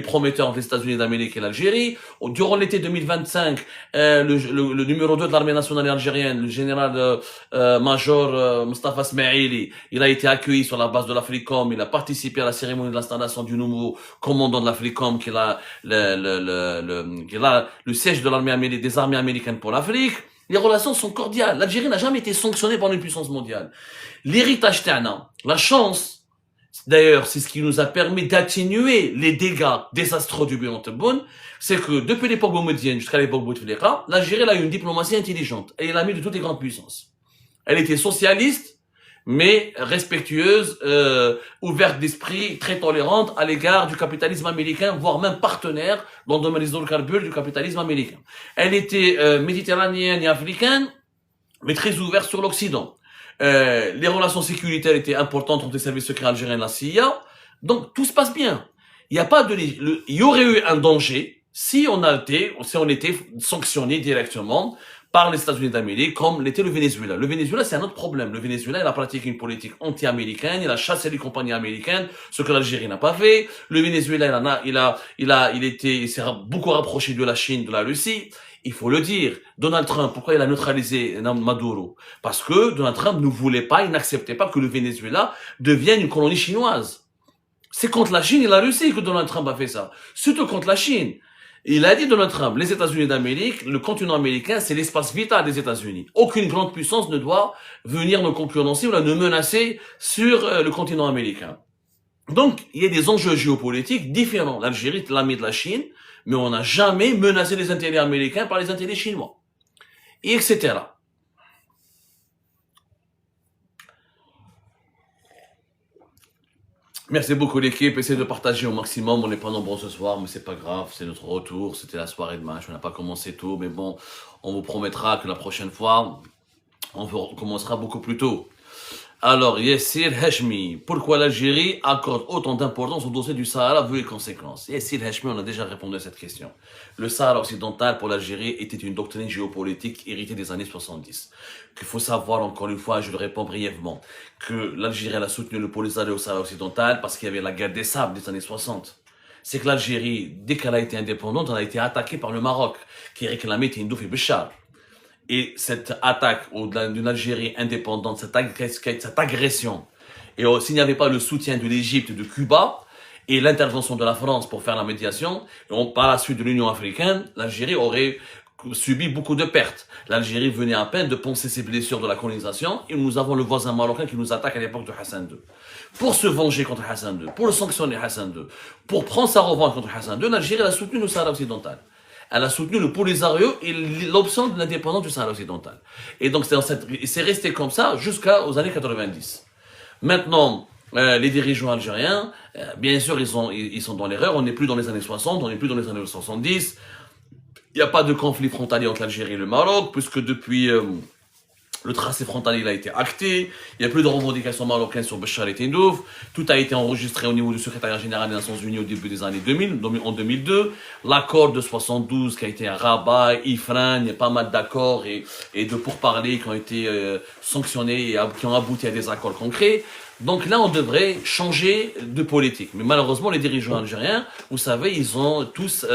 prometteur entre les États-Unis d'Amérique et l'Algérie. Durant l'été 2025, le numéro 2 de l'armée nationale algérienne, le général major Mustafa Smaili, il a été accueilli sur la base de l'Africom. Il a participé à la cérémonie de l'installation du nouveau commandant de l'Africom, qui est le siège de des armées américaines pour l'Afrique. Les relations sont cordiales. L'Algérie n'a jamais été sanctionnée par une puissance mondiale. L'héritage Tana, la chance, d'ailleurs, c'est ce qui nous a permis d'atténuer les dégâts désastreux du bilan Tebboune, c'est que depuis l'époque boumedienne jusqu'à l'époque Bouteflika, l'Algérie a eu une diplomatie intelligente et elle a mis de toutes les grandes puissances. Elle était socialiste, mais respectueuse, ouverte d'esprit, très tolérante à l'égard du capitalisme américain, voire même partenaire dans le domaine des hydrocarbures du capitalisme américain. Elle était méditerranéenne et africaine, mais très ouverte sur l'Occident. Les relations sécuritaires étaient importantes entre les services secrets algériens et la CIA, donc tout se passe bien. Il y aurait eu un danger si on était sanctionné directement par les États-Unis d'Amérique, comme l'était le Venezuela. Le Venezuela, c'est un autre problème. Le Venezuela, il a pratiqué une politique anti-américaine, il a chassé les compagnies américaines, ce que l'Algérie n'a pas fait. Le Venezuela, il s'est beaucoup rapproché de la Chine, de la Russie. Il faut le dire. Donald Trump, pourquoi il a neutralisé Maduro? Parce que Donald Trump ne voulait pas, il n'acceptait pas que le Venezuela devienne une colonie chinoise. C'est contre la Chine et la Russie que Donald Trump a fait ça. Surtout contre la Chine. Il a dit Donald Trump, les États-Unis d'Amérique, le continent américain, c'est l'espace vital des États-Unis. Aucune grande puissance ne doit venir nous concurrencer ou nous menacer sur le continent américain. Donc, il y a des enjeux géopolitiques différents. L'Algérie est l'ami de la Chine, mais on n'a jamais menacé les intérêts américains par les intérêts chinois. Et etc. Merci beaucoup l'équipe, essayez de partager au maximum, on n'est pas nombreux ce soir, mais c'est pas grave, c'est notre retour, c'était la soirée de match, on n'a pas commencé tôt, mais bon, on vous promettra que la prochaine fois, on commencera beaucoup plus tôt. Alors, Yassir Hashmi, pourquoi l'Algérie accorde autant d'importance au dossier du Sahara vu les conséquences? Yassir Hashmi, on a déjà répondu à cette question. Le Sahara occidental pour l'Algérie était une doctrine géopolitique héritée des années 70. Qu'il faut savoir, encore une fois, je le réponds brièvement, que l'Algérie a soutenu le Polisario au Sahara occidental parce qu'il y avait la guerre des sables des années 60. C'est que l'Algérie, dès qu'elle a été indépendante, elle a été attaquée par le Maroc, qui réclamait Tindouf et Béchar. Et cette attaque d'une Algérie indépendante, cette agression, Et s'il n'y avait pas le soutien de l'Égypte, de Cuba, et l'intervention de la France pour faire la médiation, par la suite de l'Union africaine, l'Algérie aurait subi beaucoup de pertes. L'Algérie venait à peine de poncer ses blessures de la colonisation, et nous avons le voisin marocain qui nous attaque à l'époque de Hassan II. Pour se venger contre Hassan II, pour le sanctionner Hassan II, pour prendre sa revanche contre Hassan II, l'Algérie a soutenu le Sahara occidental. Elle a soutenu le Polisario et l'option de l'indépendance du Sahara occidental. Et donc c'est resté comme ça jusqu'aux années 90. Maintenant, les dirigeants algériens, bien sûr, ils sont dans l'erreur. On n'est plus dans les années 60, on n'est plus dans les années 70. Il n'y a pas de conflit frontalier entre l'Algérie et le Maroc, puisque depuis le tracé frontalier a été acté. Il n'y a plus de revendications marocaines sur Béchar et Tindouf. Tout a été enregistré au niveau du secrétariat général des Nations Unies au début des années 2000, en 2002. L'accord de 72 qui a été à Rabat, Ifrane, il y a pas mal d'accords et de pourparlers qui ont été sanctionnés et qui ont abouti à des accords concrets. Donc là, on devrait changer de politique. Mais malheureusement, les dirigeants algériens, vous savez, ils ont tous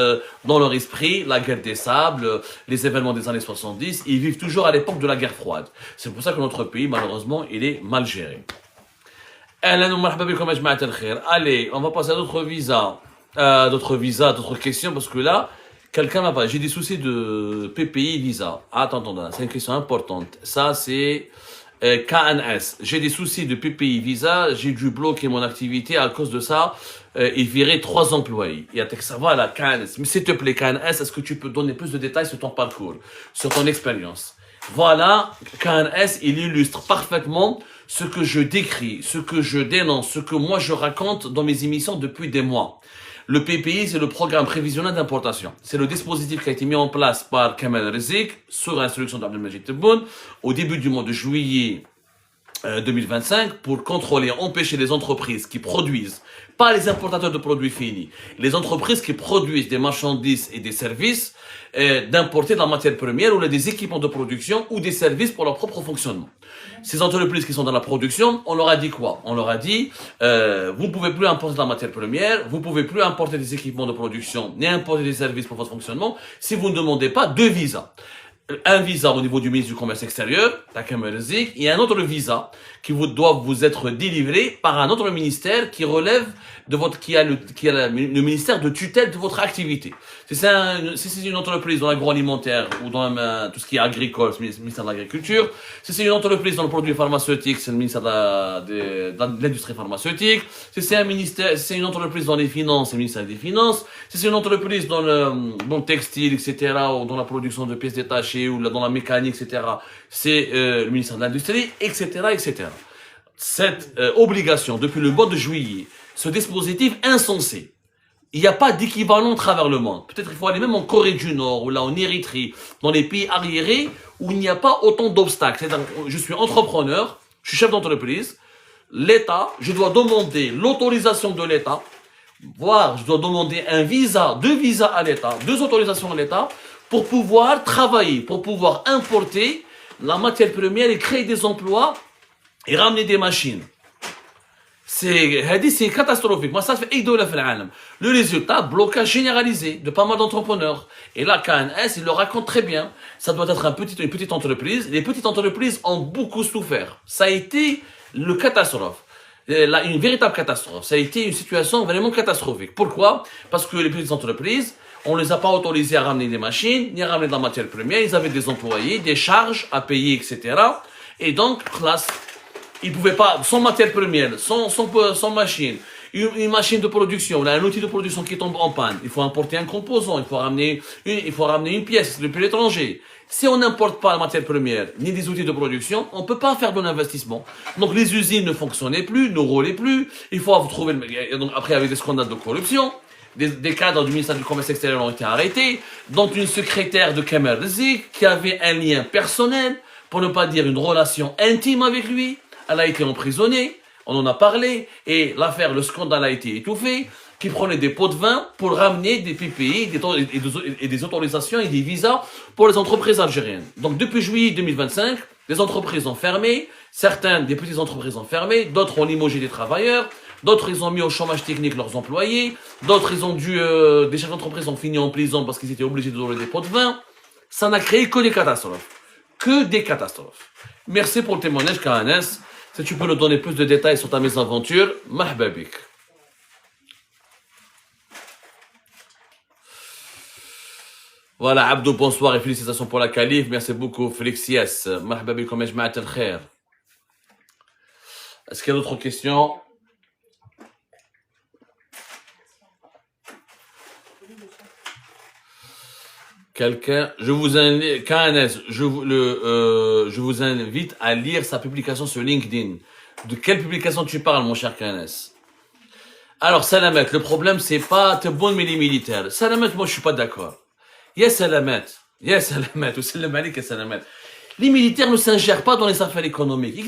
dans leur esprit la guerre des sables, les événements des années 70. Ils vivent toujours à l'époque de la guerre froide. C'est pour ça que notre pays, malheureusement, il est mal géré. Allez, on va passer à d'autres visas. D'autres questions, parce que là, quelqu'un m'a parlé. J'ai des soucis de PPI visa. Attends, c'est une question importante. Ça, c'est... KNS. J'ai des soucis de PPI Visa, j'ai dû bloquer mon activité à cause de ça et virer 3 employés. Il y a que ça va la KNS. Mais s'il te plaît, KNS, est-ce que tu peux donner plus de détails sur ton parcours, sur ton expérience? Voilà, KNS, il illustre parfaitement ce que je décris, ce que je dénonce, ce que moi je raconte dans mes émissions depuis des mois. Le PPI, c'est le programme prévisionnel d'importation. C'est le dispositif qui a été mis en place par Kamel Rizik, sur instruction d'Abdelmajid Tebboune, au début du mois de juillet 2025, pour contrôler, empêcher les entreprises qui produisent, pas les importateurs de produits finis, les entreprises qui produisent des marchandises et des services, d'importer de la matière première ou des équipements de production ou des services pour leur propre fonctionnement. Ces entreprises qui sont dans la production, on leur a dit quoi? On leur a dit, vous ne pouvez plus importer de la matière première, vous ne pouvez plus importer des équipements de production, ni importer des services pour votre fonctionnement, si vous ne demandez pas 2 visas. Un visa au niveau du ministre du Commerce extérieur, et un autre visa qui doit vous être délivré par un autre ministère qui relève de votre, qui a le ministère de tutelle de votre activité. Si c'est une entreprise dans l'agroalimentaire ou dans tout ce qui est agricole, c'est le ministère de l'Agriculture. Si c'est une entreprise dans le produit pharmaceutique, c'est le ministère de l'Industrie pharmaceutique. Si c'est une entreprise dans les finances, c'est le ministère des Finances. Si c'est une entreprise dans le textile, etc., ou dans la production de pièces détachées, ou dans la mécanique, etc., c'est le ministère de l'Industrie, etc., etc. Cette obligation, depuis le mois de juillet, ce dispositif insensé, il n'y a pas d'équivalent à travers le monde. Peut-être qu'il faut aller même en Corée du Nord, ou là en Érythrée, dans les pays arriérés, où il n'y a pas autant d'obstacles. C'est-à-dire, je suis entrepreneur, je suis chef d'entreprise, l'État, je dois demander l'autorisation de l'État, voire je dois demander un visa, 2 visas à l'État, 2 autorisations à l'État, pour pouvoir travailler, pour pouvoir importer la matière première et créer des emplois et ramener des machines. C'est catastrophique. Moi, ça fait idola في العالم. Le résultat, blocage généralisé de pas mal d'entrepreneurs. Et là, KNS, il le raconte très bien. Ça doit être une petite entreprise. Les petites entreprises ont beaucoup souffert. Ça a été le catastrophe. Une véritable catastrophe. Ça a été une situation vraiment catastrophique. Pourquoi? Parce que les petites entreprises, on les a pas autorisées à ramener des machines, ni à ramener de la matière première. Ils avaient des employés, des charges à payer, etc. Et donc, classe, ils pouvaient pas, sans matière première, sans machine, une machine de production, là, un outil de production qui tombe en panne, il faut importer un composant, il faut ramener une pièce depuis l'étranger. Si on n'importe pas la matière première, ni des outils de production, on peut pas faire de l'investissement. Donc les usines ne fonctionnaient plus, ne roulaient plus, il faut trouver, donc après avec des scandales de corruption, des cadres du ministère du Commerce extérieur ont été arrêtés, dont une secrétaire de Kamel Rizik, qui avait un lien personnel, pour ne pas dire une relation intime avec lui. Elle a été emprisonnée, on en a parlé, et l'affaire, le scandale a été étouffé, qui prenait des pots de vin pour ramener des PPI et des autorisations et des visas pour les entreprises algériennes. Donc depuis juillet 2025, les entreprises ont fermé, certaines des petites entreprises ont fermé, d'autres ont limogé des travailleurs, d'autres ils ont mis au chômage technique leurs employés, d'autres ils ont dû, des chefs d'entreprise ont fini en prison parce qu'ils étaient obligés de donner des pots de vin. Ça n'a créé que des catastrophes. Que des catastrophes. Merci pour le témoignage, KNS. Si tu peux nous donner plus de détails sur ta mésaventure, marhaba bik. Voilà, Abdou, bonsoir et félicitations pour la qualif. Merci beaucoup, Félix Yes. Marhaba bik, comme Jma'at al-Khair. Est-ce qu'il y a d'autres questions? Quelqu'un, je vous invite, KNS, je vous invite à lire sa publication sur LinkedIn. De quelle publication tu parles, mon cher KNS? Alors, Salamet, le problème, c'est pas Tebboune, mais les militaires. Salamet, moi, je suis pas d'accord. Yes, Salamet. Yes, Salamet. Ou Salam Alik, Salamet. Les militaires ne s'ingèrent pas dans les affaires économiques.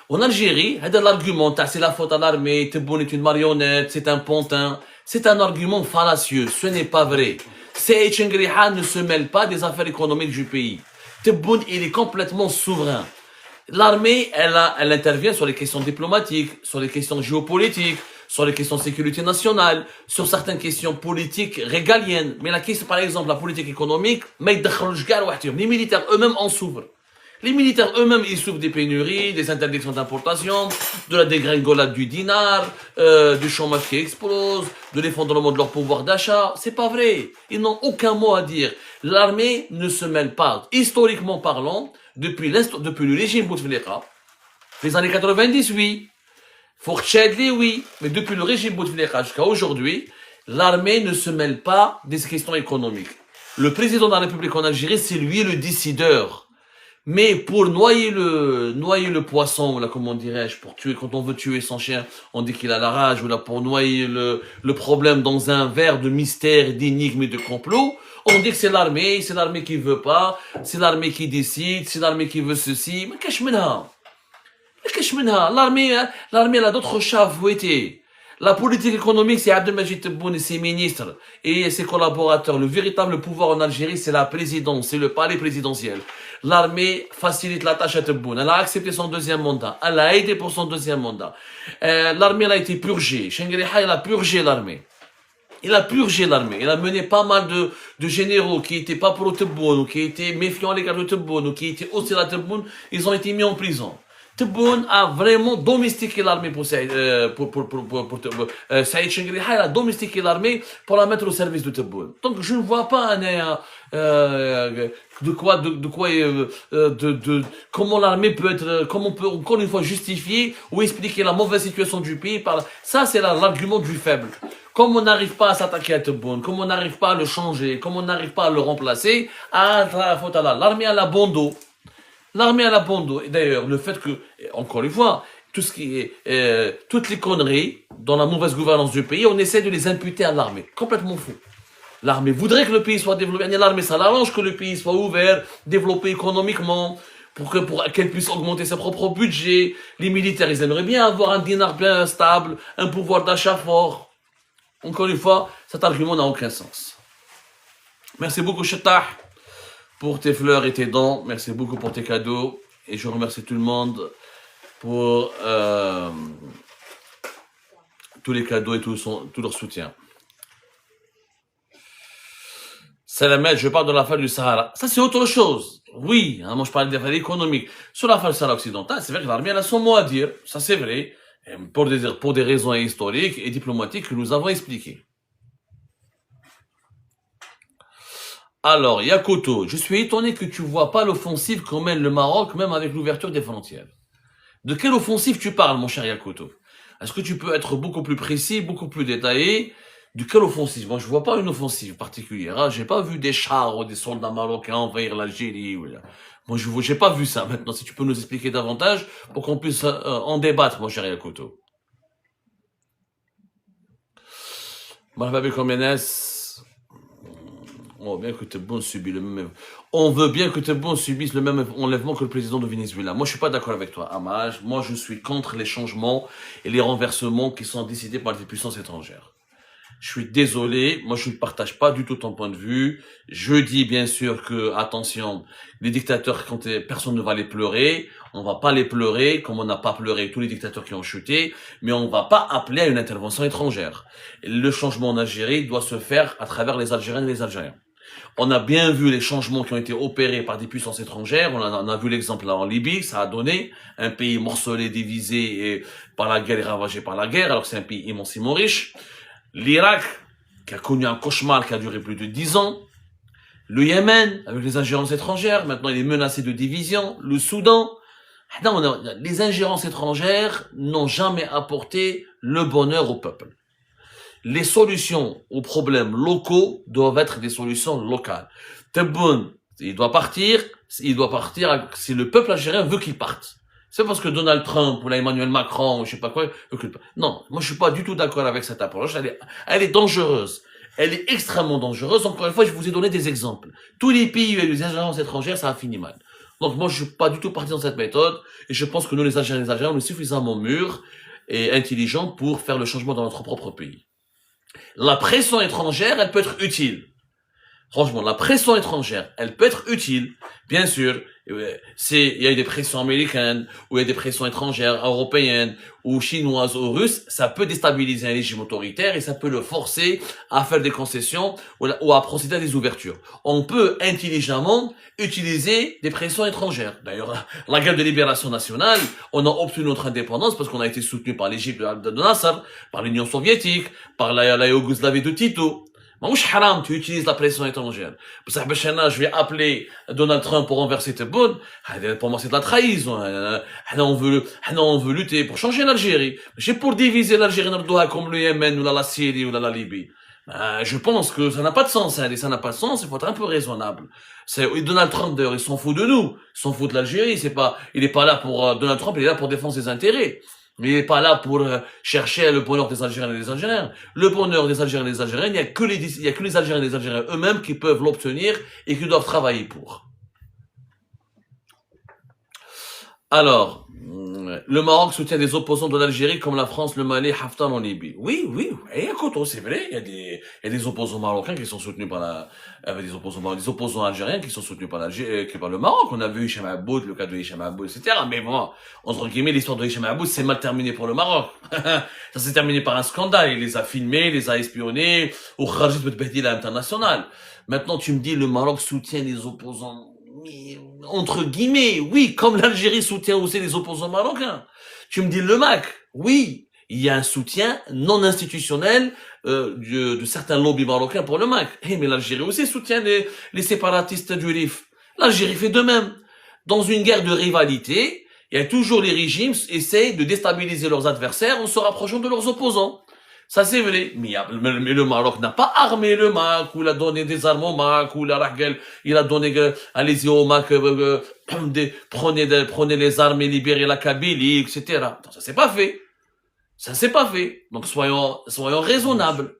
En Algérie, l'argument, c'est la faute à l'armée, Tebboune est une marionnette, c'est un pantin. C'est un argument fallacieux. Ce n'est pas vrai. Saïd Chengriha ne se mêle pas des affaires économiques du pays. Tebboune, il est complètement souverain. L'armée, elle intervient sur les questions diplomatiques, sur les questions géopolitiques, sur les questions de sécurité nationale, sur certaines questions politiques régaliennes. Mais la question, par exemple, la politique économique, les militaires eux-mêmes en souffrent. Les militaires eux-mêmes, ils souffrent des pénuries, des interdictions d'importation, de la dégringolade du dinar, du chômage qui explose, de l'effondrement de leur pouvoir d'achat. C'est pas vrai. Ils n'ont aucun mot à dire. L'armée ne se mêle pas. Historiquement parlant, depuis le régime Bouteflika, les années 90, oui. Fourchedli, oui. Mais depuis le régime Bouteflika jusqu'à aujourd'hui, l'armée ne se mêle pas des questions économiques. Le président de la République en Algérie, c'est lui le décideur. Mais pour noyer le poisson, là, comment dirais-je, pour tuer, quand on veut tuer son chien, on dit qu'il a la rage, ou là, pour noyer le problème dans un verre de mystère, d'énigmes et de complot, on dit que c'est l'armée qui veut pas, c'est l'armée qui décide, c'est l'armée qui veut ceci. Mais qu'est-ce que l'armée, elle a d'autres chats à fouetter. La politique économique, c'est Abdelmajid Tebboune et ses ministres et ses collaborateurs. Le véritable pouvoir en Algérie, c'est la présidence, c'est le palais présidentiel. L'armée facilite la tâche à Tebboune. Elle a accepté son deuxième mandat. Elle a aidé pour son deuxième mandat. L'armée, elle a été purgée. Chengriha, il a purgé l'armée. Il a purgé l'armée. Il a mené pas mal de généraux qui étaient pas pro Tebboune, ou qui étaient méfiants à l'égard de Tebboune, ou qui étaient hostiles à Tebboune. Ils ont été mis en prison. Tebboune a vraiment domestiqué l'armée pour Saïd Chengriha, il a domestiqué l'armée pour la mettre au service de Tebboune. Donc je ne vois pas comment l'armée peut être, comment on peut encore une fois justifier ou expliquer la mauvaise situation du pays par ça, c'est l'argument du faible. Comme on n'arrive pas à s'attaquer à Tebboune, comme on n'arrive pas à le changer, comme on n'arrive pas à le remplacer, la faute à l'armée à la bon dos. L'armée à la bande. Et d'ailleurs, le fait que, encore une fois, tout ce qui est, toutes les conneries dans la mauvaise gouvernance du pays, on essaie de les imputer à l'armée. Complètement fou. L'armée voudrait que le pays soit développé. L'armée, ça l'arrange que le pays soit ouvert, développé économiquement, pour qu'elle puisse augmenter ses propres budgets. Les militaires, ils aimeraient bien avoir un dinar bien stable, un pouvoir d'achat fort. Encore une fois, cet argument n'a aucun sens. Merci beaucoup, Chetah, pour tes fleurs et tes dons. Merci beaucoup pour tes cadeaux. Et je remercie tout le monde pour tous les cadeaux et tout leur soutien. Salamet, je parle de l'affaire du Sahara. Ça, c'est autre chose. Oui, hein, moi je parle d'affaires économiques. Sur l'affaire du Sahara occidental, c'est vrai que l'armée a son mot à dire. Ça, c'est vrai. Pour des raisons historiques et diplomatiques que nous avons expliquées. Alors, Yakoto, je suis étonné que tu vois pas l'offensive que mène le Maroc, même avec l'ouverture des frontières. De quelle offensive tu parles, mon cher Yakoto? Est-ce que tu peux être beaucoup plus précis, beaucoup plus détaillé? De quelle offensive? Moi, je vois pas une offensive particulière. Hein. J'ai pas vu des chars ou des soldats marocains envahir l'Algérie. Moi, j'ai pas vu ça. Maintenant, si tu peux nous expliquer davantage pour qu'on puisse en débattre, mon cher Yakoto. Marhaba Komenes. On veut bien que Tebboune subisse le même. On veut bien que Tebboune subisse le même enlèvement que le président de Venezuela. Moi, je suis pas d'accord avec toi, Amaj. Moi, je suis contre les changements et les renversements qui sont décidés par les puissances étrangères. Je suis désolé, moi je ne partage pas du tout ton point de vue. Je dis bien sûr que, attention, les dictateurs, quand personne ne va les pleurer, on va pas les pleurer comme on n'a pas pleuré tous les dictateurs qui ont chuté, mais on va pas appeler à une intervention étrangère. Le changement en Algérie doit se faire à travers les Algériens et les Algériens. On a bien vu les changements qui ont été opérés par des puissances étrangères. On a vu l'exemple là en Libye, ça a donné un pays morcelé, divisé et par la guerre et ravagé par la guerre, alors que c'est un pays immensément riche. L'Irak, qui a connu un cauchemar qui a duré plus de 10 ans. Le Yémen, avec les ingérences étrangères, maintenant il est menacé de division. Le Soudan. Non, les ingérences étrangères n'ont jamais apporté le bonheur au peuple. Les solutions aux problèmes locaux doivent être des solutions locales. Tebboune, il doit partir si le peuple algérien veut qu'il parte. C'est parce que Donald Trump ou là Emmanuel Macron ou je sais pas quoi. Non, moi je suis pas du tout d'accord avec cette approche. Elle est dangereuse. Elle est extrêmement dangereuse. Encore une fois, je vous ai donné des exemples. Tous les pays où il y a des ingérences étrangères, ça a fini mal. Donc moi je suis pas du tout parti dans cette méthode et je pense que nous les Algériens, on est suffisamment mûrs et intelligents pour faire le changement dans notre propre pays. La pression étrangère, elle peut être utile. Franchement, la pression étrangère, elle peut être utile. Bien sûr, il y a des pressions américaines, ou il y a des pressions étrangères, européennes, ou chinoises, ou russes, ça peut déstabiliser un régime autoritaire et ça peut le forcer à faire des concessions ou à procéder à des ouvertures. On peut intelligemment utiliser des pressions étrangères. D'ailleurs, la guerre de libération nationale, on a obtenu notre indépendance parce qu'on a été soutenu par l'Égypte de Nasser, par l'Union soviétique, par la Yougoslavie de Tito. ماهوش حرام tu utilises la pression étrangère. بصح باش انا je vais appeler Donald Trump pour renverser Tebboune, pour moi c'est de la trahison. On veut lutter pour changer l'Algérie. ماشي pour diviser l'Algérie نردوها comme le Yémen ou la Syrie ou la Libye. Je pense que ça n'a pas de sens, hein, et ça n'a pas de sens, il faut être un peu raisonnable. Donald Trump d'ailleurs, il s'en fout de nous, il s'en fout de l'Algérie, il est pas là pour, Donald Trump, il est là pour défendre ses intérêts. Mais il n'est pas là pour chercher le bonheur des Algériens et des Algériens. Le bonheur des Algériens et des Algériens, il n'y a que les Algériens et les Algériens eux-mêmes qui peuvent l'obtenir et qui doivent travailler pour. Alors, le Maroc soutient des opposants de l'Algérie comme la France, le Mali, Haftar en Libye. Oui, et écoute, c'est vrai, il y a des opposants marocains qui sont soutenus par des opposants algériens qui sont soutenus par le Maroc. On a vu Hicham Aboud, le cas de Hicham Aboud, etc. Mais bon, entre guillemets, l'histoire de Hicham Aboud, c'est mal terminé pour le Maroc. Ça s'est terminé par un scandale. Il les a filmés, il les a espionnés, au Kharjit Betbehdi à l'international. Maintenant, tu me dis, le Maroc soutient les opposants. Entre guillemets, oui, comme l'Algérie soutient aussi les opposants marocains. Tu me dis le MAC, oui, il y a un soutien non institutionnel de certains lobbies marocains pour le MAC. Mais l'Algérie aussi soutient les séparatistes du RIF. L'Algérie fait de même. Dans une guerre de rivalité, il y a toujours les régimes essayent de déstabiliser leurs adversaires en se rapprochant de leurs opposants. Ça c'est vrai, mais le Maroc n'a pas armé le MAC, ou il a donné des armes au MAC, ou il a donné, allez-y au MAC, prenez les armes et libérez la Kabylie, etc. Non, ça s'est pas fait. Ça s'est pas fait. Donc soyons raisonnables.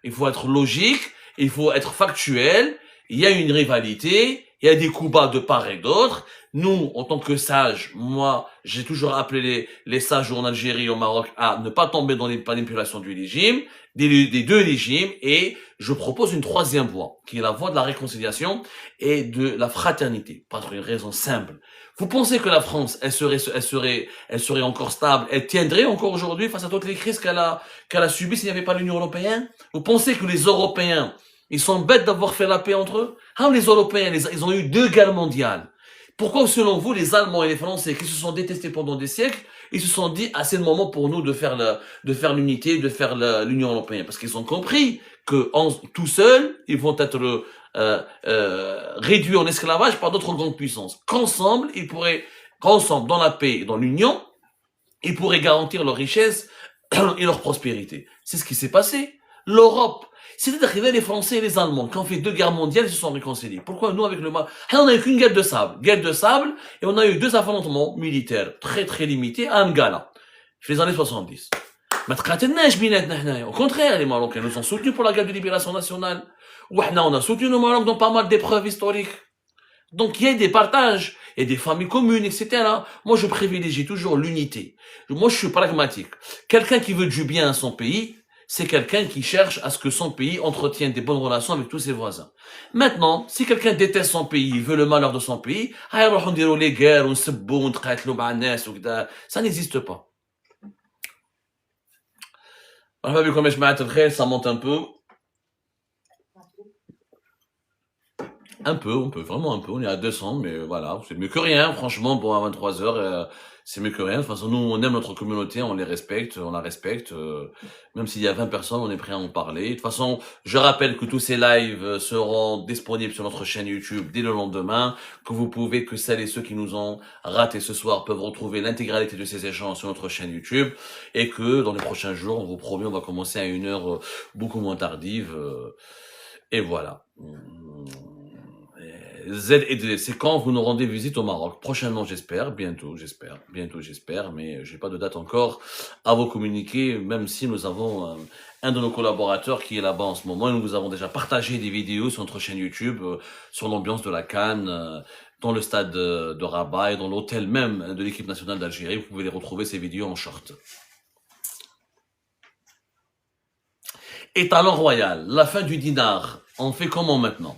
Il faut être logique, il faut être factuel. Il y a une rivalité, il y a des coups bas de part et d'autre. Nous, en tant que sages, moi, j'ai toujours appelé les sages en Algérie et au Maroc à ne pas tomber dans les manipulations du régime, des deux régimes, et je propose une troisième voie, qui est la voie de la réconciliation et de la fraternité, pour une raison simple. Vous pensez que la France, elle serait encore stable, elle tiendrait encore aujourd'hui face à toutes les crises qu'elle a subies s'il n'y avait pas l'Union européenne? Vous pensez que les Européens, ils sont bêtes d'avoir fait la paix entre eux? Les Européens, ils ont eu 2 guerres mondiales. Pourquoi, selon vous, les Allemands et les Français, qui se sont détestés pendant des siècles, ils se sont dit, c'est le moment pour nous de faire l'unité, de faire l'Union européenne? Parce qu'ils ont compris que tout seuls, ils vont être réduits en esclavage par d'autres grandes puissances. Qu'ensemble, dans la paix et dans l'union, ils pourraient garantir leur richesse et leur prospérité. C'est ce qui s'est passé. L'Europe, c'était arrivé les Français et les Allemands, qui ont fait 2 guerres mondiales, ils se sont réconciliés. Pourquoi nous, avec le Maroc, on n'a eu qu'une guerre de sable, et on a eu 2 affrontements militaires très très limités à Angala, les années 70. Au contraire, les Marocains nous ont soutenus pour la guerre de libération nationale. On a soutenu le Maroc dans pas mal d'épreuves historiques. Donc il y a des partages, et des familles communes, etc. Moi, je privilégie toujours l'unité. Moi, je suis pragmatique. Quelqu'un qui veut du bien à son pays, c'est quelqu'un qui cherche à ce que son pays entretienne des bonnes relations avec tous ses voisins. Maintenant, si quelqu'un déteste son pays, veut le malheur de son pays, les guerres, ça n'existe pas. Ça monte un peu. Un peu, on peut, vraiment un peu. On est à 200, mais voilà, c'est mieux que rien, franchement, pour 23 heures, c'est mieux que rien. De toute façon, nous, on aime notre communauté, on les respecte, on la respecte. Même s'il y a 20 personnes, on est prêt à en parler. De toute façon, je rappelle que tous ces lives seront disponibles sur notre chaîne YouTube dès le lendemain, que vous pouvez, que celles et ceux qui nous ont ratés ce soir peuvent retrouver l'intégralité de ces échanges sur notre chaîne YouTube, et que dans les prochains jours, on vous promet, on va commencer à une heure beaucoup moins tardive. Et voilà. Z et D, c'est quand vous nous rendez visite au Maroc? Prochainement, j'espère, bientôt, mais j'ai pas de date encore à vous communiquer, même si nous avons un de nos collaborateurs qui est là-bas en ce moment, et nous vous avons déjà partagé des vidéos sur notre chaîne YouTube, sur l'ambiance de la CAN, dans le stade de Rabat et dans l'hôtel même de l'équipe nationale d'Algérie. Vous pouvez les retrouver, ces vidéos en short. Étalon royal, la fin du dinar, on fait comment maintenant?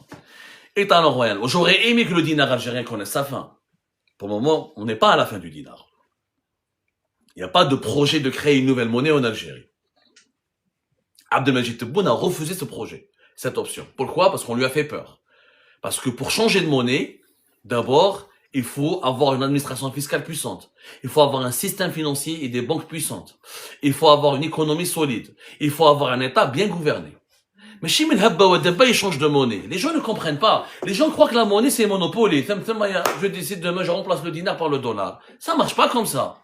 Étalon royal. J'aurais aimé que le dinar algérien connaisse sa fin. Pour le moment, on n'est pas à la fin du dinar. Il n'y a pas de projet de créer une nouvelle monnaie en Algérie. Abdelmajid Tebboune a refusé ce projet, cette option. Pourquoi? Parce qu'on lui a fait peur. Parce que pour changer de monnaie, d'abord, il faut avoir une administration fiscale puissante. Il faut avoir un système financier et des banques puissantes. Il faut avoir une économie solide. Il faut avoir un État bien gouverné. Mais Chimil Habba ou Debba, ils changent de monnaie. Les gens ne comprennent pas. Les gens croient que la monnaie, c'est monopole. Je décide demain, je remplace le dinar par le dollar. Ça marche pas comme ça.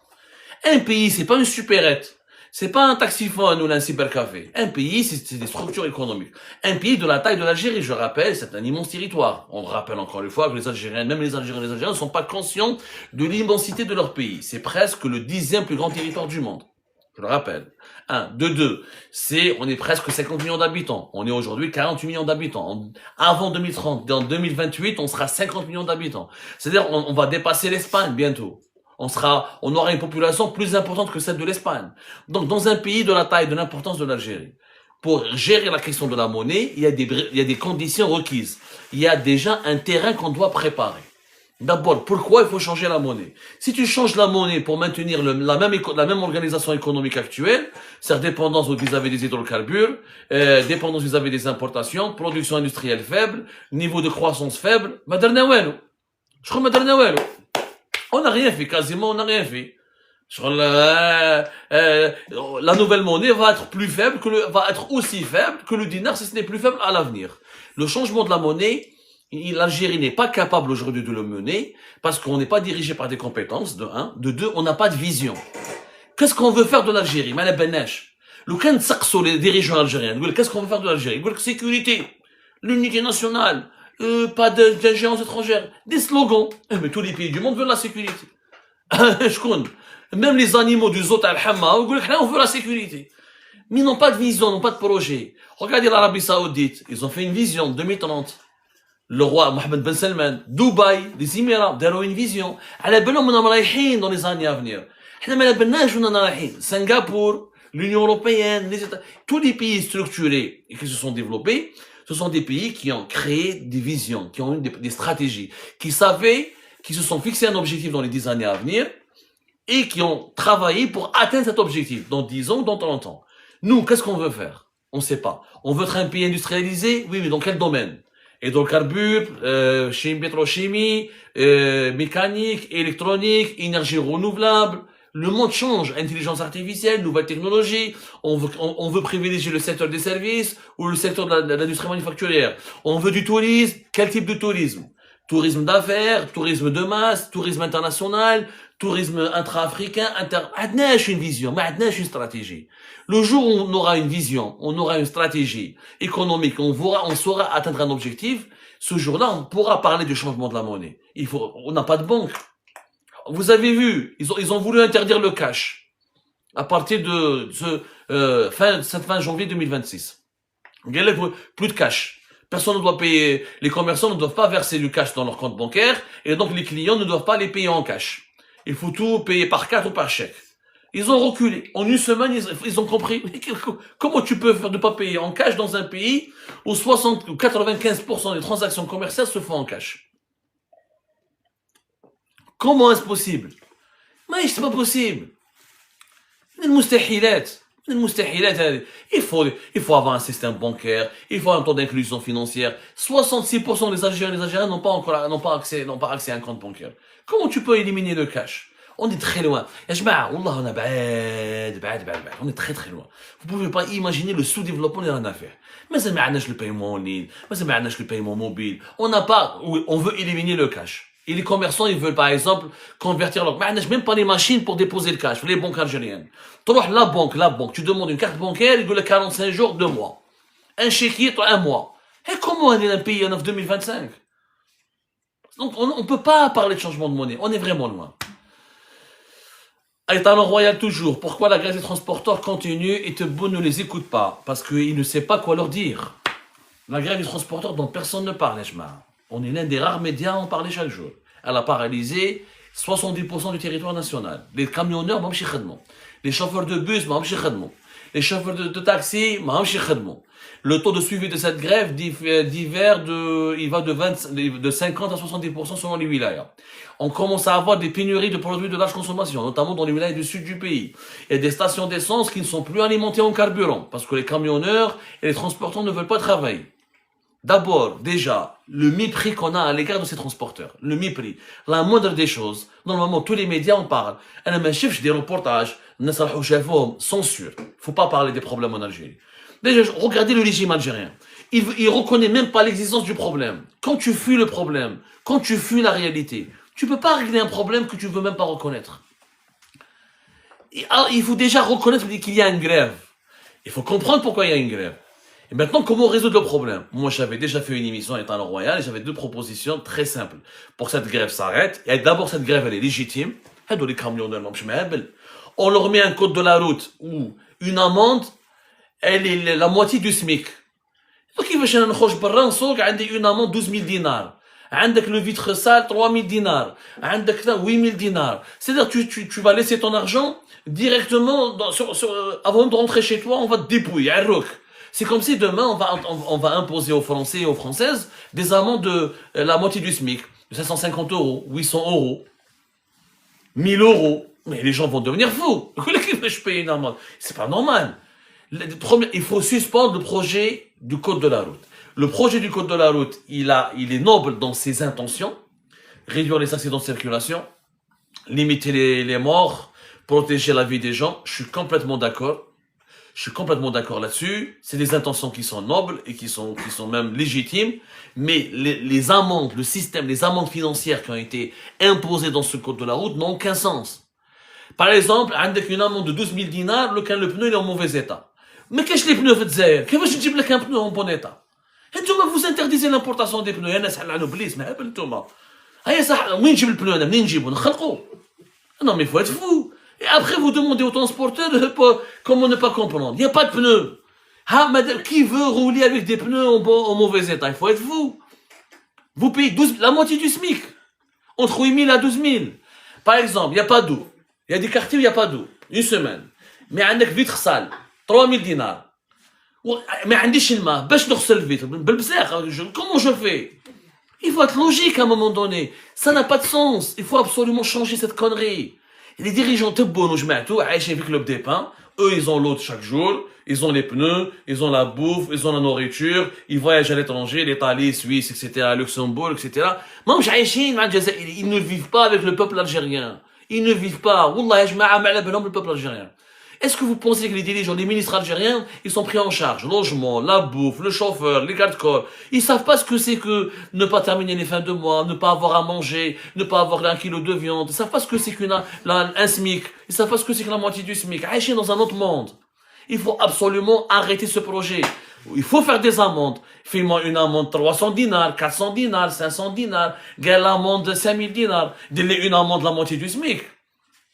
Un pays, c'est pas une supérette. C'est pas un taxiphone ou un cybercafé. Un pays, c'est des structures économiques. Un pays de la taille de l'Algérie, je rappelle, c'est un immense territoire. On rappelle encore une fois que les Algériens, même les Algériens ne sont pas conscients de l'immensité de leur pays. C'est presque le 10e plus grand territoire du monde. Je le rappelle. De deux, on est presque 50 millions d'habitants. On est aujourd'hui 48 millions d'habitants. Avant 2030, dans 2028, on sera 50 millions d'habitants. C'est-à-dire, on va dépasser l'Espagne bientôt. On aura une population plus importante que celle de l'Espagne. Donc, dans un pays de la taille, de l'importance de l'Algérie, pour gérer la question de la monnaie, il y a des conditions requises. Il y a déjà un terrain qu'on doit préparer. D'abord, pourquoi il faut changer la monnaie? Si tu changes la monnaie pour maintenir la même organisation économique actuelle, c'est-à-dire dépendance vis-à-vis des hydrocarbures, dépendance vis-à-vis des importations, production industrielle faible, niveau de croissance faible, je crois on n'a rien fait, quasiment on n'a rien fait. La nouvelle monnaie va être plus faible va être aussi faible que le dinar si ce n'est plus faible à l'avenir. Le changement de la monnaie, l'Algérie n'est pas capable aujourd'hui de le mener parce qu'on n'est pas dirigé par des compétences, de un. De deux, on n'a pas de vision. Qu'est-ce qu'on veut faire de l'Algérie? Les dirigeants algériens, qu'est-ce qu'on veut faire de l'Algérie? Sécurité, l'unité nationale, pas d'ingérence étrangère, des slogans. Mais tous les pays du monde veulent la sécurité. Même les animaux du Zot al-Hamma, on veut la sécurité. Mais ils n'ont pas de vision, n'ont pas de projet. Regardez l'Arabie Saoudite, ils ont fait une vision 2030. Le roi Mohammed Ben Salman, Dubaï, les Émirats, ils ont une vision. Dans les années à venir. Singapour, l'Union Européenne, tous les pays structurés et qui se sont développés, ce sont des pays qui ont créé des visions, qui ont eu des stratégies, qui se sont fixés un objectif dans les 10 années à venir et qui ont travaillé pour atteindre cet objectif dans 10 ans ou dans 30 ans. Nous, qu'est-ce qu'on veut faire? On ne sait pas. On veut être un pays industrialisé? Oui, mais dans quel domaine? Hydrocarbures, pétrochimie, mécanique, électronique, énergie renouvelable. Le monde change, intelligence artificielle, nouvelles technologies. On veut privilégier le secteur des services ou le secteur de l'industrie manufacturière. On veut du tourisme. Quel type de tourisme? Tourisme d'affaires, tourisme de masse, tourisme international, tourisme intra-africain, une vision, mais une stratégie. Le jour où on aura une vision, on aura une stratégie économique, on saura atteindre un objectif, ce jour-là, on pourra parler du changement de la monnaie. On n'a pas de banque. Vous avez vu, ils ont voulu interdire le cash à partir de cette fin janvier 2026. Plus de cash. Personne ne doit payer, les commerçants ne doivent pas verser du cash dans leur compte bancaire, et donc les clients ne doivent pas les payer en cash. Il faut tout payer par carte ou par chèque. Ils ont reculé. En une semaine, ils ont compris. Comment tu peux faire de pas payer en cash dans un pays où 60 ou 95% des transactions commerciales se font en cash? Comment est-ce possible? Mais c'est pas possible. المستحيلات. Il faut avoir un système bancaire, il faut un taux d'inclusion financière. 66% des Algériens n'ont pas accès à un compte bancaire. Comment tu peux éliminer le cash? On est très loin. Ya jma'a, wallah, on est بعاد. On est très très loin. Vous pouvez pas imaginer le sous-développement اللي رانا فيه. Mais ça ما عندناش le paiement en ligne, mais ça ما عندناش le paiement mobile. On n'a pas, on veut éliminer le cash. Et les commerçants, ils veulent par exemple convertir leur... Mais même pas les machines pour déposer le cash, les banques algériennes. Tu vas la banque, tu demandes une carte bancaire, ils veulent 45 jours, 2 mois. Un chéquier, 1 mois. Et comment on est un pays en 2025? Donc on ne peut pas parler de changement de monnaie, on est vraiment loin. Talent Royal toujours. Pourquoi la grève des transporteurs continue et Tebboune ne les écoute pas? Parce qu'il ne sait pas quoi leur dire. La grève des transporteurs dont personne ne parle, on est l'un des rares médias à en parler chaque jour. Elle a paralysé 70% du territoire national. Les camionneurs, les chauffeurs de bus, les chauffeurs de taxi, le taux de suivi de cette grève il va de 50 à 70% selon les wilayas. On commence à avoir des pénuries de produits de large consommation, notamment dans les wilayas du sud du pays. Il y a des stations d'essence qui ne sont plus alimentées en carburant, parce que les camionneurs et les transporteurs ne veulent pas travailler. D'abord, déjà, le mépris qu'on a à l'égard de ces transporteurs. Le mépris. La moindre des choses. Normalement, tous les médias en parlent. Elle m'a chef des reportages. Censure. Faut pas parler des problèmes en Algérie. Déjà, regardez le régime algérien. Il reconnaît même pas l'existence du problème. Quand tu fuis le problème, quand tu fuis la réalité, tu peux pas régler un problème que tu veux même pas reconnaître. Il faut déjà reconnaître qu'il y a une grève. Il faut comprendre pourquoi il y a une grève. Et maintenant, comment résoudre le problème? Moi, j'avais déjà fait une émission à Talent Royal et j'avais 2 propositions très simples. Pour que cette grève s'arrête, et d'abord, cette grève, elle est légitime. On leur met un code de la route ou une amende, elle est la moitié du SMIC. Donc, il veut une amende 12 000 dinars. عندك le vitre sale 3 000 dinars. عندك 8 000 dinars. C'est-à-dire, tu vas laisser ton argent directement, avant de rentrer chez toi, on va te dépouiller. C'est comme si demain, on va imposer aux Français et aux Françaises des amendes de la moitié du SMIC. 550 €, 800 €, 1000 €. Mais les gens vont devenir fous. Je paye une amende. C'est pas normal. Il faut suspendre le projet du code de la route. Le projet du code de la route, il est noble dans ses intentions. Réduire les accidents de circulation, limiter les morts, protéger la vie des gens. Je suis complètement d'accord. Je suis complètement d'accord là-dessus. C'est des intentions qui sont nobles et qui sont même légitimes. Mais les amendes, le système, les amendes financières qui ont été imposées dans ce code de la route n'ont aucun sens. Par exemple, avec une amende de 12 000 dinars, le pneu il est en mauvais état. Mais qu'est-ce que les pneus faites dire? Comment je dis un pneu en bon état? Et vous interdisez l'importation des pneus. Il y en a qui ont l'oblis, mais vous le pneu, non, mais il faut être fou. Et après, vous demandez aux transporteurs comment ne pas comprendre. Il n'y a pas de pneus. Qui veut rouler avec des pneus en mauvais état? Il faut être fou. Vous payez la moitié du SMIC. Entre 8 000 à 12 000. Par exemple, il n'y a pas d'eau. Il y a des quartiers où il n'y a pas d'eau. Une semaine. Mais il y a une vitre sale. 3 000 dinars. Mais il y a une main. Comment je fais? Il faut être logique à un moment donné. Ça n'a pas de sens. Il faut absolument changer cette connerie. Les dirigeants Tebboune, avec le club des pains, eux, ils ont l'eau chaque jour, ils ont les pneus, ils ont la bouffe, ils ont la nourriture, ils voyagent à l'étranger, l'Italie, Suisse, etc., Luxembourg, etc. Ils ne vivent pas avec le peuple algérien. Ils ne vivent pas. Wallah, le peuple algérien. Est-ce que vous pensez que les dirigeants, les ministres algériens, ils sont pris en charge? Logement, la bouffe, le chauffeur, les gardes-corps. Ils savent pas ce que c'est que ne pas terminer les fins de mois, ne pas avoir à manger, ne pas avoir 1 kilo de viande. Ils savent pas ce que c'est un SMIC. Ils savent pas ce que c'est que la moitié du SMIC. Aïché dans un autre monde. Il faut absolument arrêter ce projet. Il faut faire des amendes. Fais-moi une amende 300 dinars, 400 dinars, 500 dinars. Gagne l'amende de 5000 dinars. Délai une amende la moitié du SMIC.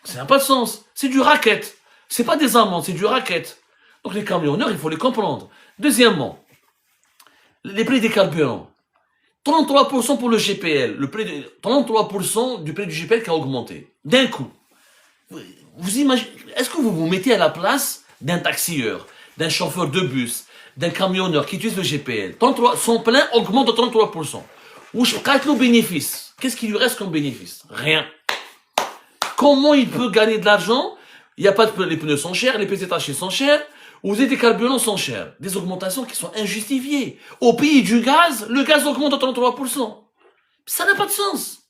Ça n'a pas de sens. C'est du racket. C'est pas des amendes, c'est du racket. Donc les camionneurs, il faut les comprendre. Deuxièmement, les prix des carburants. 33% pour le GPL. 33% du prix du GPL qui a augmenté. D'un coup. Vous imaginez, est-ce que vous vous mettez à la place d'un taxieur, d'un chauffeur de bus, d'un camionneur qui utilise le GPL? Son plein augmente de 33%. Où je prête le bénéfice. Qu'est-ce qui lui reste comme bénéfice? Rien. Comment il peut gagner de l'argent? Il y a pas de, les pneus sont chers, les pièces détachées sont chères, vous avez des carburants sont chers. Des augmentations qui sont injustifiées. Au pays du gaz, le gaz augmente de 33%. Ça n'a pas de sens.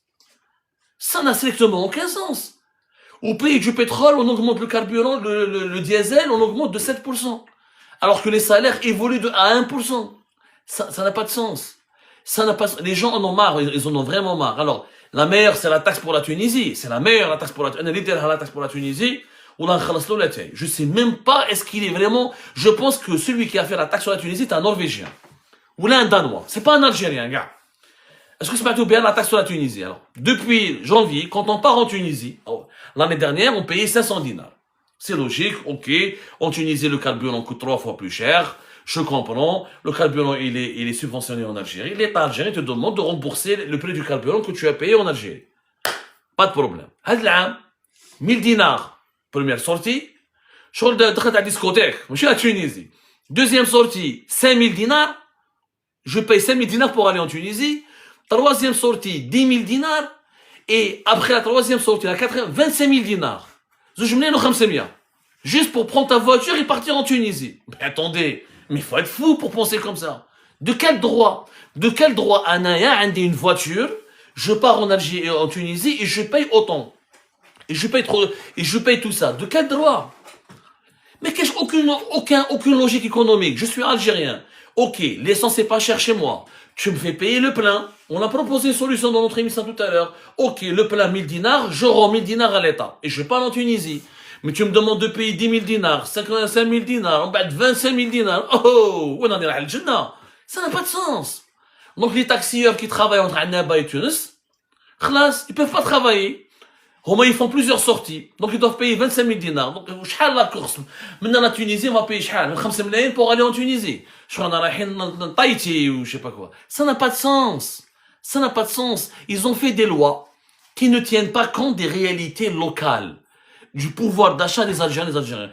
Ça n'a strictement aucun sens. Au pays du pétrole, on augmente le carburant, le diesel, on augmente de 7%. Alors que les salaires évoluent à 1%. Ça n'a pas de sens. Ça n'a pas, les gens en ont marre, ils en ont vraiment marre. Alors, la meilleure, c'est la taxe pour la Tunisie. C'est la meilleure, la taxe pour la Tunisie. Je sais même pas, est-ce qu'il est vraiment, je pense que celui qui a fait la taxe sur la Tunisie, c'est un Norvégien. Ou là, un Danois. C'est pas un Algérien, gars. Est-ce que c'est pas tout bien la taxe sur la Tunisie? Alors, depuis janvier, quand on part en Tunisie, l'année dernière, on payait 500 dinars. C'est logique, ok. En Tunisie, le carburant coûte 3 fois plus cher. Je comprends. Le carburant, il est subventionné en Algérie. L'État algérien te demande de rembourser le prix du carburant que tu as payé en Algérie. Pas de problème. Had l'am, 1000 dinars. Première sortie. Je suis à la discothèque. Je suis à Tunisie. Deuxième sortie, 5000 dinars. Je paye 5000 dinars pour aller en Tunisie. Troisième sortie, 10 000 dinars. Et après la troisième sortie, la quatrième, 25 000 dinars. Juste pour prendre ta voiture et partir en Tunisie. Mais attendez, mais il faut être fou pour penser comme ça. De quel droit Anaya a une voiture, je pars en Algérie, en Tunisie et je paye autant. Et je paye tout ça. De quel droit? Mais aucune logique économique. Je suis algérien. Ok, l'essence c'est pas cher chez moi. Tu me fais payer le plein. On a proposé une solution dans notre émission tout à l'heure. Ok, le plein 1000 dinars, je rends 1000 dinars à l'État. Et je pars en Tunisie. Mais tu me demandes de payer 10 000 dinars, 55 000 dinars, en bas de 25 000 dinars. Oh, on en est à l'Algérie. Ça n'a pas de sens. Donc les taxieurs qui travaillent entre Annaba et Tunis, ils peuvent pas travailler. Ils font plusieurs sorties. Donc ils doivent payer 25 000 dinars. Donc, شحال la course? Maintenant la Tunisie, on va payer شحال? 5 millions pour aller en Tunisie. Je suis en Tahiti ou je sais pas quoi. Ça n'a pas de sens. Ça n'a pas de sens. Ils ont fait des lois qui ne tiennent pas compte des réalités locales, du pouvoir d'achat des Algériens.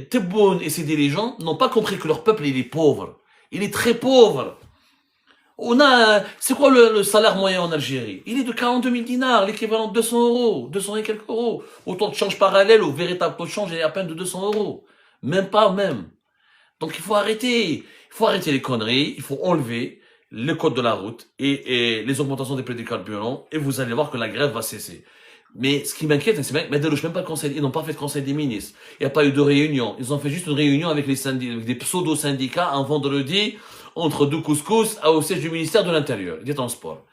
Tebboune et ses dirigeants n'ont pas compris que leur peuple, il est pauvre. Il est très pauvre. C'est quoi le salaire moyen en Algérie? Il est de 42 000 dinars, l'équivalent de 200 euros, 200 et quelques euros. Au taux de change parallèle, au véritable taux de change, il est à peine de 200 euros. Même pas, même. Donc il faut arrêter les conneries, il faut enlever le code de la route et les augmentations des prix des carburants et vous allez voir que la grève va cesser. Mais ce qui m'inquiète, c'est que même pas le conseil, ils n'ont pas fait de conseil des ministres. Il n'y a pas eu de réunion. Ils ont fait juste une réunion avec avec des pseudo-syndicats un vendredi entre deux couscous au siège du ministère de l'Intérieur et des Transports.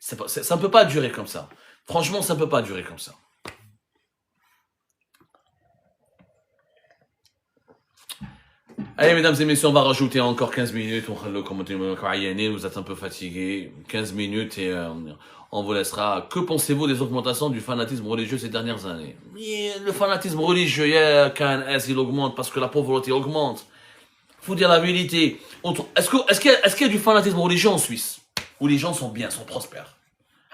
Ça ne peut pas durer comme ça. Franchement, ça ne peut pas durer comme ça. Allez, mesdames et messieurs, on va rajouter encore 15 minutes. Vous êtes un peu fatigués. 15 minutes et on vous laissera. Que pensez-vous des augmentations du fanatisme religieux ces dernières années? Le fanatisme religieux, il augmente parce que la pauvreté augmente. Faut dire la vérité. Est-ce qu'il y a du fanatisme religieux en Suisse? Où les gens sont bien, sont prospères?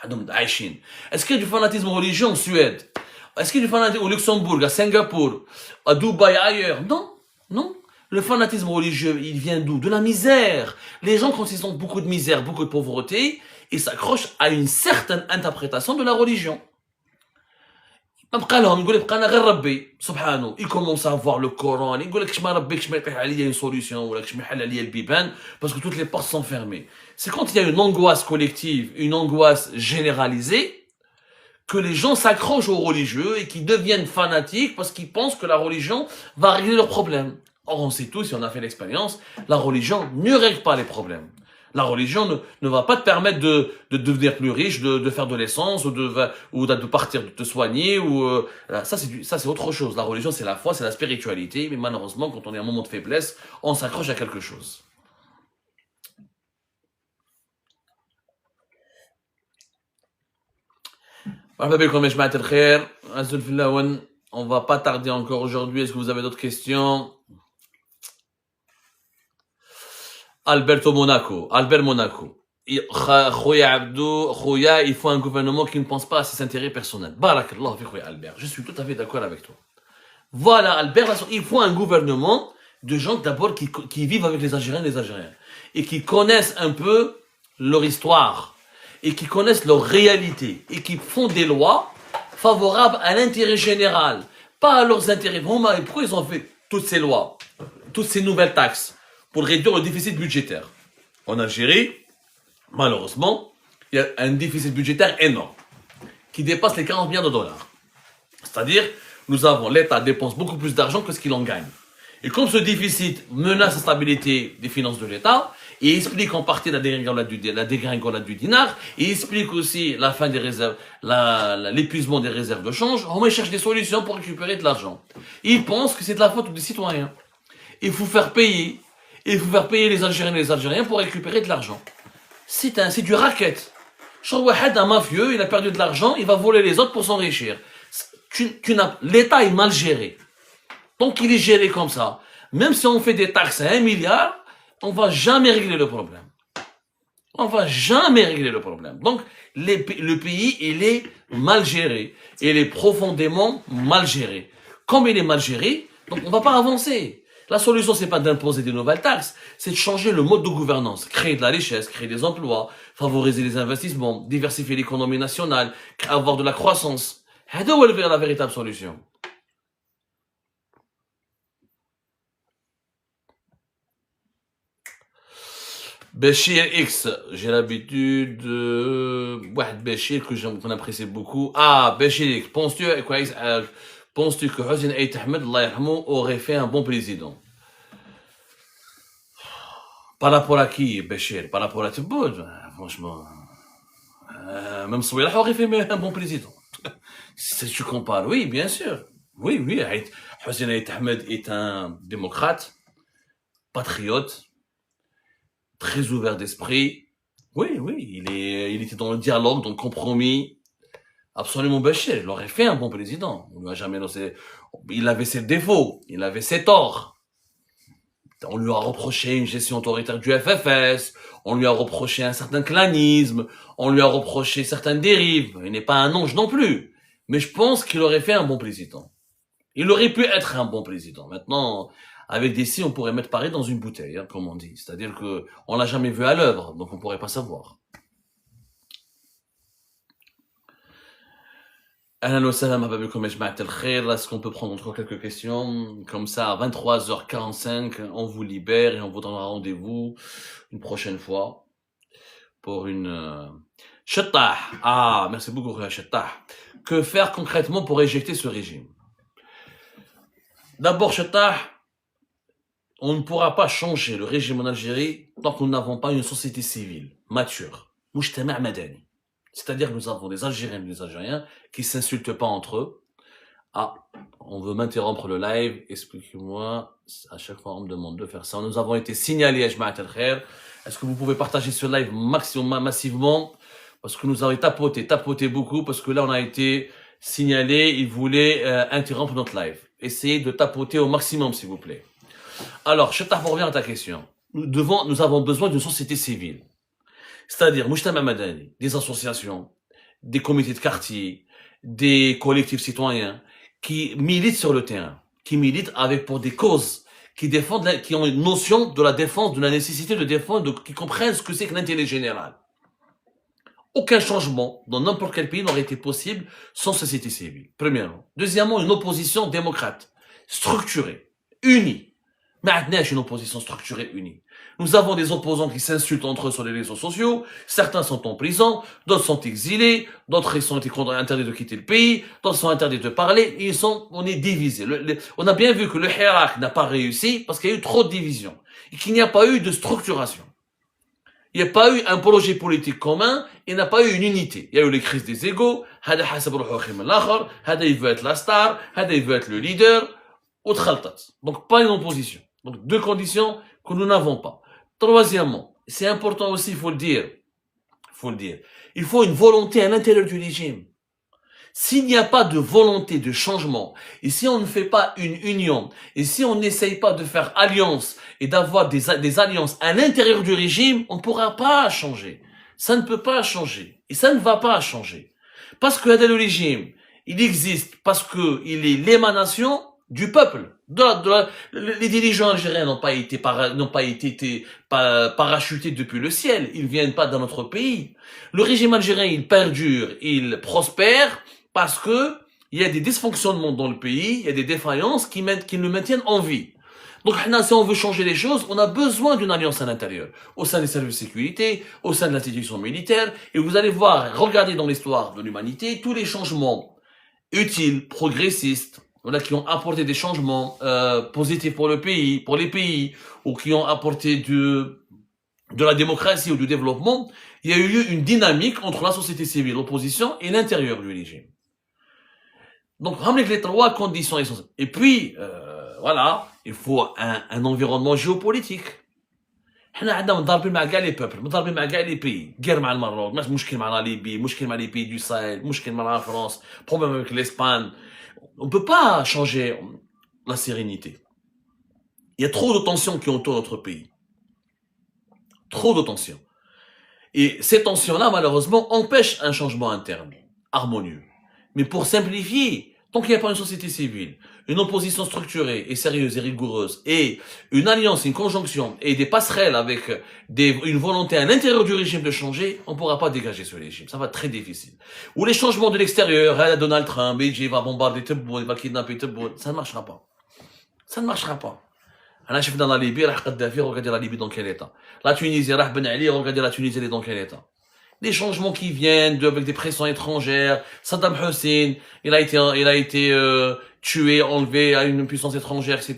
Est-ce qu'il y a du fanatisme religieux en Suède? Est-ce qu'il y a du fanatisme au Luxembourg, à Singapour, à Dubaï, ailleurs? Non, non. Le fanatisme religieux, il vient d'où? De la misère. Les gens, quand ils ont beaucoup de misère, beaucoup de pauvreté, ils s'accrochent à une certaine interprétation de la religion. Ils commencent à voir le Coran, ils disent il y a une solution, parce que toutes les portes sont fermées. C'est quand il y a une angoisse collective, une angoisse généralisée, que les gens s'accrochent aux religieux et qui deviennent fanatiques parce qu'ils pensent que la religion va régler leurs problèmes. Or, on sait tous, si on a fait l'expérience, la religion ne règle pas les problèmes. La religion ne va pas te permettre de devenir plus riche, de faire de l'essence, ou de partir, de te soigner, ça c'est autre chose. La religion, c'est la foi, c'est la spiritualité, mais malheureusement, quand on est à un moment de faiblesse, on s'accroche à quelque chose. On va pas tarder encore aujourd'hui. Est-ce que vous avez d'autres questions? Albert Monaco. Khoya Abdou, il faut un gouvernement qui ne pense pas à ses intérêts personnels. Barakallah fi Khoya Albert. Je suis tout à fait d'accord avec toi. Voilà, Albert, il faut un gouvernement de gens d'abord qui vivent avec les Algériens et qui connaissent un peu leur histoire et qui connaissent leur réalité et qui font des lois favorable à l'intérêt général, pas à leurs intérêts. Pourquoi ils ont fait toutes ces lois, toutes ces nouvelles taxes pour réduire le déficit budgétaire? En Algérie, malheureusement, il y a un déficit budgétaire énorme qui dépasse les 40 milliards de dollars. C'est-à-dire, l'État dépense beaucoup plus d'argent que ce qu'il en gagne. Et comme ce déficit menace la stabilité des finances de l'État, il explique en partie la dégringolade du dinar, il explique aussi la fin des réserves, l'épuisement des réserves de change. On cherche des solutions pour récupérer de l'argent. Il pense que c'est de la faute des citoyens. Il faut faire payer les Algériens et les Algériens pour récupérer de l'argent. C'est du racket. Un mafieux, il a perdu de l'argent, il va voler les autres pour s'enrichir. L'État est mal géré. Donc il est géré comme ça. Même si on fait des taxes à 1 milliard, on va jamais régler le problème. On va jamais régler le problème. Donc le pays, il est mal géré. Il est profondément mal géré. Comme il est mal géré, donc on va pas avancer. La solution, c'est pas d'imposer des nouvelles taxes, c'est de changer le mode de gouvernance, créer de la richesse, créer des emplois, favoriser les investissements, diversifier l'économie nationale, avoir de la croissance. C'est la véritable solution. Béchir X, j'ai l'habitude Béchir qu'on apprécie beaucoup. Ah, Béchir X, penses-tu que Hossein Ait Ahmed, Allah yarhamou, aurait fait un bon président? Par rapport à qui, Béchir? Par rapport à Tebboune? Franchement, même Souilah aurait fait un bon président. Si tu compares, oui, bien sûr. Oui, Hossein Ait Ahmed est un démocrate, patriote, très ouvert d'esprit. Oui, il était dans le dialogue, dans le compromis. Absolument Béchir, il aurait fait un bon président. On lui a jamais laissé. Il avait ses défauts, il avait ses torts. On lui a reproché une gestion autoritaire du FFS, on lui a reproché un certain clanisme, on lui a reproché certaines dérives. Il n'est pas un ange non plus. Mais je pense qu'il aurait fait un bon président. Il aurait pu être un bon président. Maintenant, avec des si, on pourrait mettre Paris dans une bouteille, hein, comme on dit. C'est-à-dire que on l'a jamais vu à l'œuvre, donc on pourrait pas savoir. Est-ce qu'on peut prendre encore quelques questions? Comme ça, à 23h45, on vous libère et on vous donnera rendez-vous une prochaine fois pour une... Chettah. Ah, merci beaucoup, Chettah. Que faire concrètement pour éjecter ce régime? D'abord, Chettah, on ne pourra pas changer le régime en Algérie tant que nous n'avons pas une société civile mature. Mujtama' madani. C'est-à-dire que nous avons des Algériens et des Algériens qui s'insultent pas entre eux. Ah, on veut m'interrompre le live, expliquez-moi. À chaque fois, on me demande de faire ça. Nous avons été signalés à Jma'at al-Khair. Est-ce que vous pouvez partager ce live massivement? Parce que nous avons tapoté beaucoup, parce que là, on a été signalés, ils voulaient interrompre notre live. Essayez de tapoter au maximum, s'il vous plaît. Alors, je reviens à ta question. Nous avons besoin d'une société civile. C'est-à-dire, Mujtama' Madani, des associations, des comités de quartier, des collectifs citoyens, qui militent sur le terrain, qui militent pour des causes, qui ont une notion de la défense, de la nécessité de défendre, qui comprennent ce que c'est que l'intérêt général. Aucun changement dans n'importe quel pays n'aurait été possible sans société civile, premièrement. Deuxièmement, une opposition démocrate, structurée, unie. Maintenant, une opposition structurée unie. Nous avons des opposants qui s'insultent entre eux sur les réseaux sociaux. Certains sont en prison, d'autres sont exilés, d'autres sont interdits de quitter le pays, d'autres sont interdits de parler. On est divisés. On a bien vu que le Hirak n'a pas réussi parce qu'il y a eu trop de divisions et qu'il n'y a pas eu de structuration. Il n'y a pas eu un projet politique commun, il n'y a pas eu une unité. Il y a eu les crises des égos. Hada il veut être la star, Hada il veut être le leader. Donc pas une opposition. Donc deux conditions que nous n'avons pas. Troisièmement, c'est important aussi, il faut le dire. Il faut une volonté à l'intérieur du régime. S'il n'y a pas de volonté de changement, et si on ne fait pas une union, et si on n'essaye pas de faire alliance et d'avoir des alliances à l'intérieur du régime, on ne pourra pas changer. Ça ne peut pas changer. Et ça ne va pas changer. Parce que le régime, il existe parce que il est l'émanation du peuple. Les dirigeants algériens n'ont pas été parachutés depuis le ciel. Ils viennent pas dans notre pays. Le régime algérien, il perdure, il prospère parce que il y a des dysfonctionnements dans le pays, il y a des défaillances qui le maintiennent en vie. Donc, si on veut changer les choses, on a besoin d'une alliance à l'intérieur, au sein des services de sécurité, au sein de l'institution militaire, et vous allez voir, regardez dans l'histoire de l'humanité, tous les changements utiles, progressistes, voilà, qui ont apporté des changements positifs pour le pays, pour les pays, ou qui ont apporté de la démocratie ou du développement, il y a eu une dynamique entre la société civile, l'opposition et l'intérieur du régime. Donc, ramenez les trois conditions essentielles. Et puis, voilà, il faut un environnement géopolitique. حنا عندنا مضاربين مع كاع لي بوبل، مضاربين مع كاع لي بيي، غير مع المغرب، ماشي مشكل مع لا ليبي، مشكل مع لي بيي دو ساحل، مشكل مع لا فرنسا، problème avec l'Espagne. On peut pas changer la sérénité. Il y a trop de tensions qui entourent notre pays. Trop de tensions. Et ces tensions-là, malheureusement, empêchent un changement interne, harmonieux. Mais pour simplifier, tant qu'il n'y a pas une société civile, une opposition structurée et sérieuse et rigoureuse, et une alliance, une conjonction, et des passerelles avec une volonté à l'intérieur du régime de changer, on ne pourra pas dégager ce régime. Ça va être très difficile. Ou les changements de l'extérieur, Donald Trump, il va bombarder Tebboune, il va kidnapper Tebboune, ça ne marchera pas. Ça ne marchera pas. أنا شفنا la Libye, راح قدافي, regardez la Libye dans quel état. La Tunisie, راح Ben Ali, regardez la Tunisie, elle est dans quel état. Les changements qui viennent avec des pressions étrangères. Saddam Hussein, il a été tué, enlevé à une puissance étrangère, etc.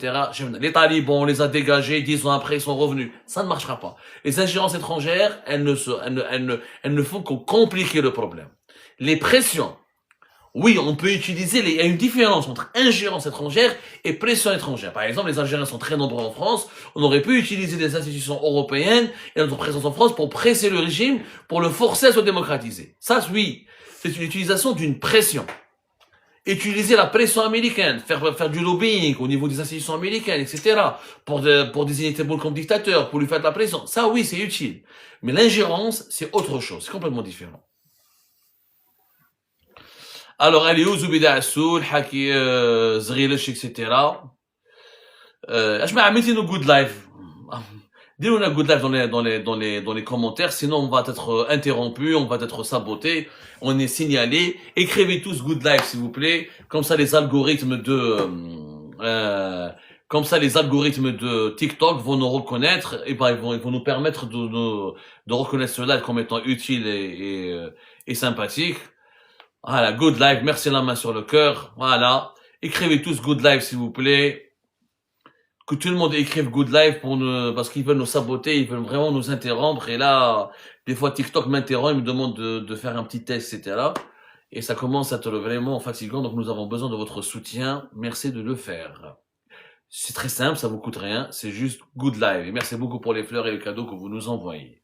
Les talibans, on les a dégagés, 10 ans après, ils sont revenus. Ça ne marchera pas. Les ingérences étrangères, elles ne font que compliquer le problème. Les pressions, oui, on peut utiliser, il y a une différence entre ingérence étrangère et pression étrangère. Par exemple, les Algériens sont très nombreux en France. On aurait pu utiliser des institutions européennes et notre présence en France pour presser le régime, pour le forcer à se démocratiser. Ça, oui, c'est une utilisation d'une pression. Utiliser la pression américaine, faire du lobbying au niveau des institutions américaines, etc. pour désigner Tebboune comme dictateur, pour lui faire de la pression. Ça, oui, c'est utile. Mais l'ingérence, c'est autre chose. C'est complètement différent. Alors, elle est où Zoubida Assoul, Haki Zrilesh, etc. Je m'ai mis nos good life. Dis-nous un good life dans les commentaires, sinon on va être interrompu, on va être saboté, on est signalé. Écrivez tous good life, s'il vous plaît. Comme ça, les algorithmes de TikTok vont nous reconnaître, et ben, ils vont nous permettre de reconnaître ce live comme étant utile et sympathique. Voilà, good life, merci la main sur le cœur, voilà. Écrivez tous good life s'il vous plaît. Que tout le monde écrive good life parce qu'ils veulent nous saboter, ils veulent vraiment nous interrompre. Et là, des fois TikTok m'interrompt, il me demande de faire un petit test, etc. Et ça commence à être vraiment fatigant, donc nous avons besoin de votre soutien. Merci de le faire. C'est très simple, ça vous coûte rien, c'est juste good life. Et merci beaucoup pour les fleurs et les cadeaux que vous nous envoyez.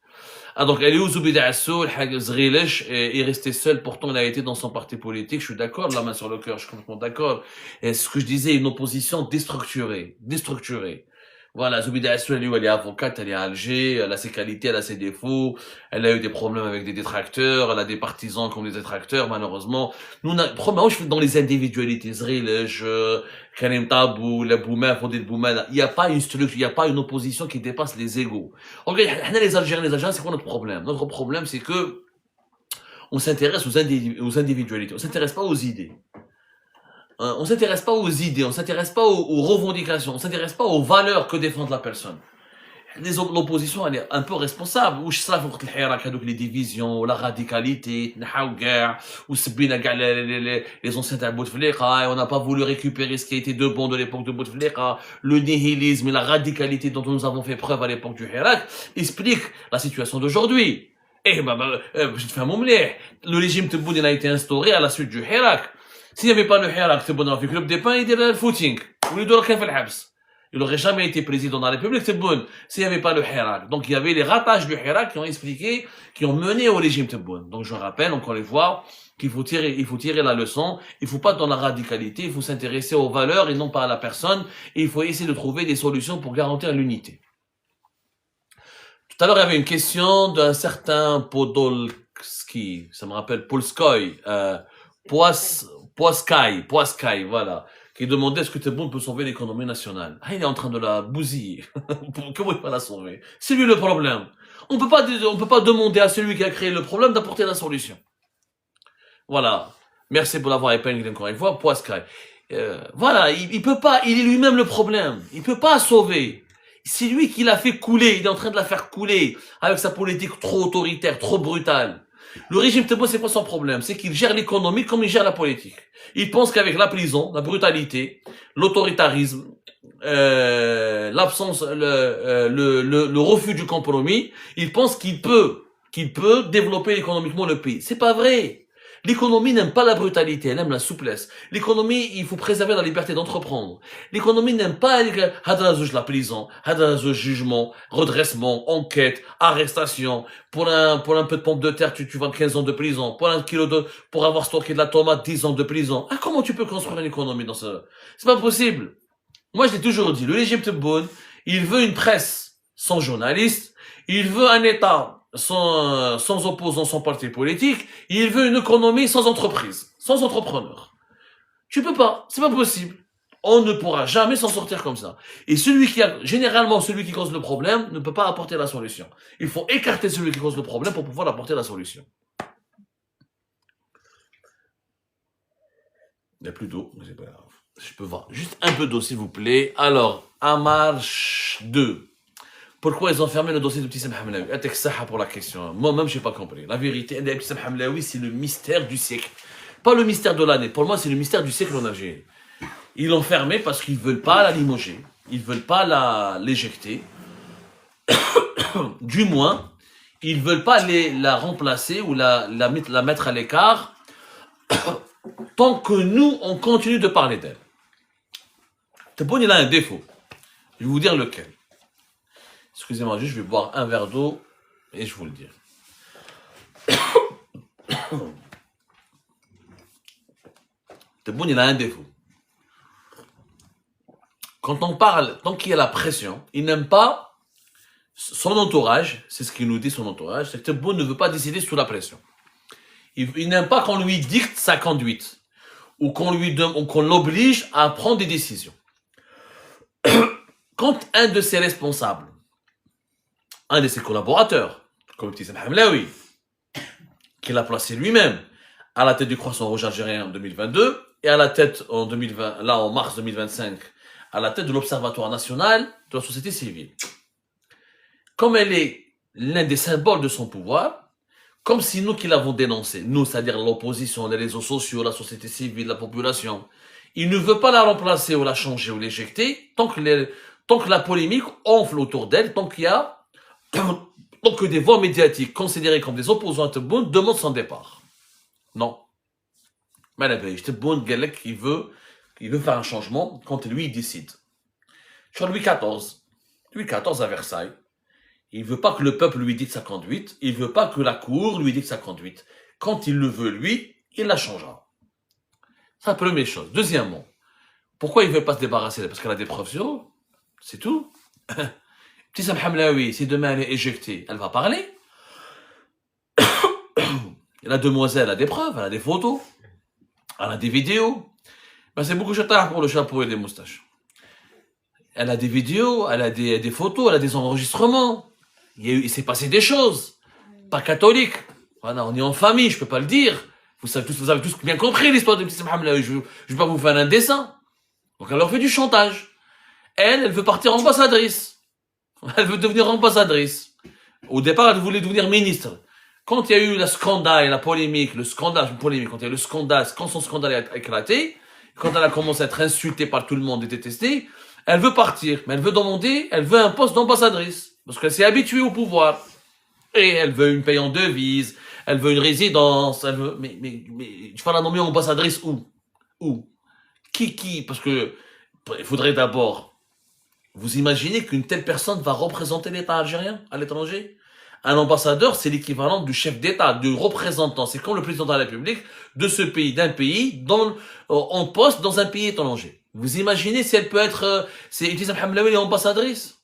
Ah, donc, elle est où Zoubida Assoul, Zrilesh, est resté seul, pourtant il a été dans son parti politique, je suis d'accord, la main sur le cœur, je suis complètement d'accord. Et ce que je disais, une opposition déstructurée. Voilà, Zoubida Assoul, elle est avocate, elle est à Alger, elle a ses qualités, elle a ses défauts, elle a eu des problèmes avec des détracteurs, elle a des partisans comme des détracteurs, malheureusement. Nous, premièrement, je fais dans les individualités, Zrilesh, Karim Tabou, la Bouma, Fodil Bouma, il n'y a pas une structure, il n'y a pas une opposition qui dépasse les égaux. Regarde, les Algériens, c'est quoi notre problème? Notre problème, c'est que on s'intéresse aux individualités, on s'intéresse pas aux idées. On s'intéresse pas aux idées, on s'intéresse pas aux revendications, on s'intéresse pas aux valeurs que défend la personne. L'opposition, elle est un peu responsable. Ou je sais les divisions, la radicalité, ou les anciens de Bouteflika, on n'a pas voulu récupérer ce qui a été de bon de l'époque de Bouteflika, le nihilisme et la radicalité dont nous avons fait preuve à l'époque du Hirak, explique la situation d'aujourd'hui. Je te fais un mot le régime Tebboune, il a été instauré à la suite du Hirak. S'il n'y avait pas le Hirak, Tebboune aurait fait club des pains, il dirait le footing. Ou il doit le habs. Il n'aurait jamais été président de la République, Tebboune, s'il n'y avait pas le Hirak. Donc il y avait les ratages du Hirak qui ont expliqué, qui ont mené au régime Tebboune. Donc je rappelle encore une fois qu'il faut tirer la leçon. Il ne faut pas être dans la radicalité, il faut s'intéresser aux valeurs et non pas à la personne. Et il faut essayer de trouver des solutions pour garantir l'unité. Tout à l'heure, il y avait une question d'un certain Podolski, ça me rappelle Polskoy, Poiscaille, voilà, qui demandait est-ce que Tebboune peut sauver l'économie nationale. Ah, il est en train de la bousiller. Comment il va la sauver? C'est lui le problème. On peut pas demander à celui qui a créé le problème d'apporter la solution. Voilà. Merci pour l'avoir épinglé encore une fois, Poiscaille. Voilà, il peut pas, il est lui-même le problème. Il peut pas sauver. C'est lui qui l'a fait couler, il est en train de la faire couler avec sa politique trop autoritaire, trop brutale. Le régime Tebboune, c'est pas son problème, c'est qu'il gère l'économie comme il gère la politique. Il pense qu'avec la prison, la brutalité, l'autoritarisme, l'absence, le refus du compromis, il pense qu'il peut développer économiquement le pays. C'est pas vrai. L'économie n'aime pas la brutalité, elle aime la souplesse. L'économie, il faut préserver la liberté d'entreprendre. L'économie n'aime pas la prison, le jugement, redressement, enquête, arrestation. Pour un peu de pompe de terre, tu vas 15 ans de prison. Pour avoir stocké de la tomate, 10 ans de prison. Ah, comment tu peux construire une économie dans ce... C'est pas possible. Moi, je l'ai toujours dit, le régime Tebboune, il veut une presse sans journalistes, il veut un État sans opposants, sans parti politique, il veut une économie sans entreprise, sans entrepreneur. Tu peux pas, c'est pas possible. On ne pourra jamais s'en sortir comme ça. Et généralement, celui qui cause le problème ne peut pas apporter la solution. Il faut écarter celui qui cause le problème pour pouvoir apporter la solution. Il n'y a plus d'eau, mais c'est pas grave. Je peux voir. Juste un peu d'eau, s'il vous plaît. Alors, Amarche 2. Pourquoi ils ont fermé le dossier de Ibtissam Hamlaoui? Pour la question. Moi-même, je n'ai pas compris. La vérité, Ibtissam Hamlaoui, c'est le mystère du siècle. Pas le mystère de l'année. Pour moi, c'est le mystère du siècle en Algérie. Ils l'ont fermé parce qu'ils ne veulent pas la limoger. Ils ne veulent pas l'éjecter. Du moins, ils ne veulent pas la remplacer ou la mettre à l'écart tant que nous, on continue de parler d'elle. Tebboune, il a un défaut. Je vais vous dire lequel. Excusez-moi, juste je vais boire un verre d'eau et je vous le dis. Tebboune, il a un défaut. Quand on parle, tant qu'il y a la pression, il n'aime pas son entourage, c'est ce qu'il nous dit son entourage, c'est que Tebboune ne veut pas décider sous la pression. Il n'aime pas qu'on lui dicte sa conduite ou qu'on l'oblige à prendre des décisions. Quand un de ses responsables, un de ses collaborateurs, comme Ibtissam Hamlaoui, qu'il a placé lui-même à la tête du Croissant Rouge algérien en 2022 et à la tête en mars 2025, à la tête de l'Observatoire national de la société civile. Comme elle est l'un des symboles de son pouvoir, comme si nous qui l'avons dénoncé, nous, c'est-à-dire l'opposition, les réseaux sociaux, la société civile, la population, il ne veut pas la remplacer ou la changer ou l'éjecter tant que la polémique enfle autour d'elle, tant que des voix médiatiques considérées comme des opposants à Tebboune demandent son départ. Non. Mais Tebboune, il veut faire un changement quand lui il décide. Sur Louis XIV à Versailles, il veut pas que le peuple lui dicte sa conduite, il veut pas que la cour lui dicte sa conduite. Quand il le veut lui, il la changera. C'est la première chose. Deuxièmement, pourquoi il veut pas se débarrasser? Parce qu'elle a des preuves sur eux. C'est tout. Ibtissam Hamlaoui, si demain elle est éjectée, elle va parler. La demoiselle a des preuves, elle a des photos, elle a des vidéos. Ben, c'est beaucoup chatard pour le chapeau et les moustaches. Elle a des vidéos, elle a des photos, elle a des enregistrements. Il s'est passé des choses. Pas catholique. Voilà, on est en famille, je peux pas le dire. Vous avez tous bien compris l'histoire de Ibtissam Hamlaoui. Je vais pas vous faire un dessin. Donc elle leur fait du chantage. Elle veut partir ambassadrice. Elle veut devenir ambassadrice. Au départ, elle voulait devenir ministre. Quand il y a eu le scandale, la polémique, quand son scandale a éclaté, quand elle a commencé à être insultée par tout le monde et détestée, elle veut partir. Mais elle veut un poste d'ambassadrice. Parce qu'elle s'est habituée au pouvoir. Et elle veut une paye en devise, elle veut une résidence, mais tu vas la nommer ambassadrice où? Où? Qui? Parce que, il faudrait d'abord, vous imaginez qu'une telle personne va représenter l'État algérien à l'étranger? Un ambassadeur, c'est l'équivalent du chef d'État, du représentant. C'est comme le président de la République de ce pays, d'un pays, en poste dans un pays étranger. Vous imaginez si elle peut être, c'est Ibtissam Hamlaoui ambassadrice?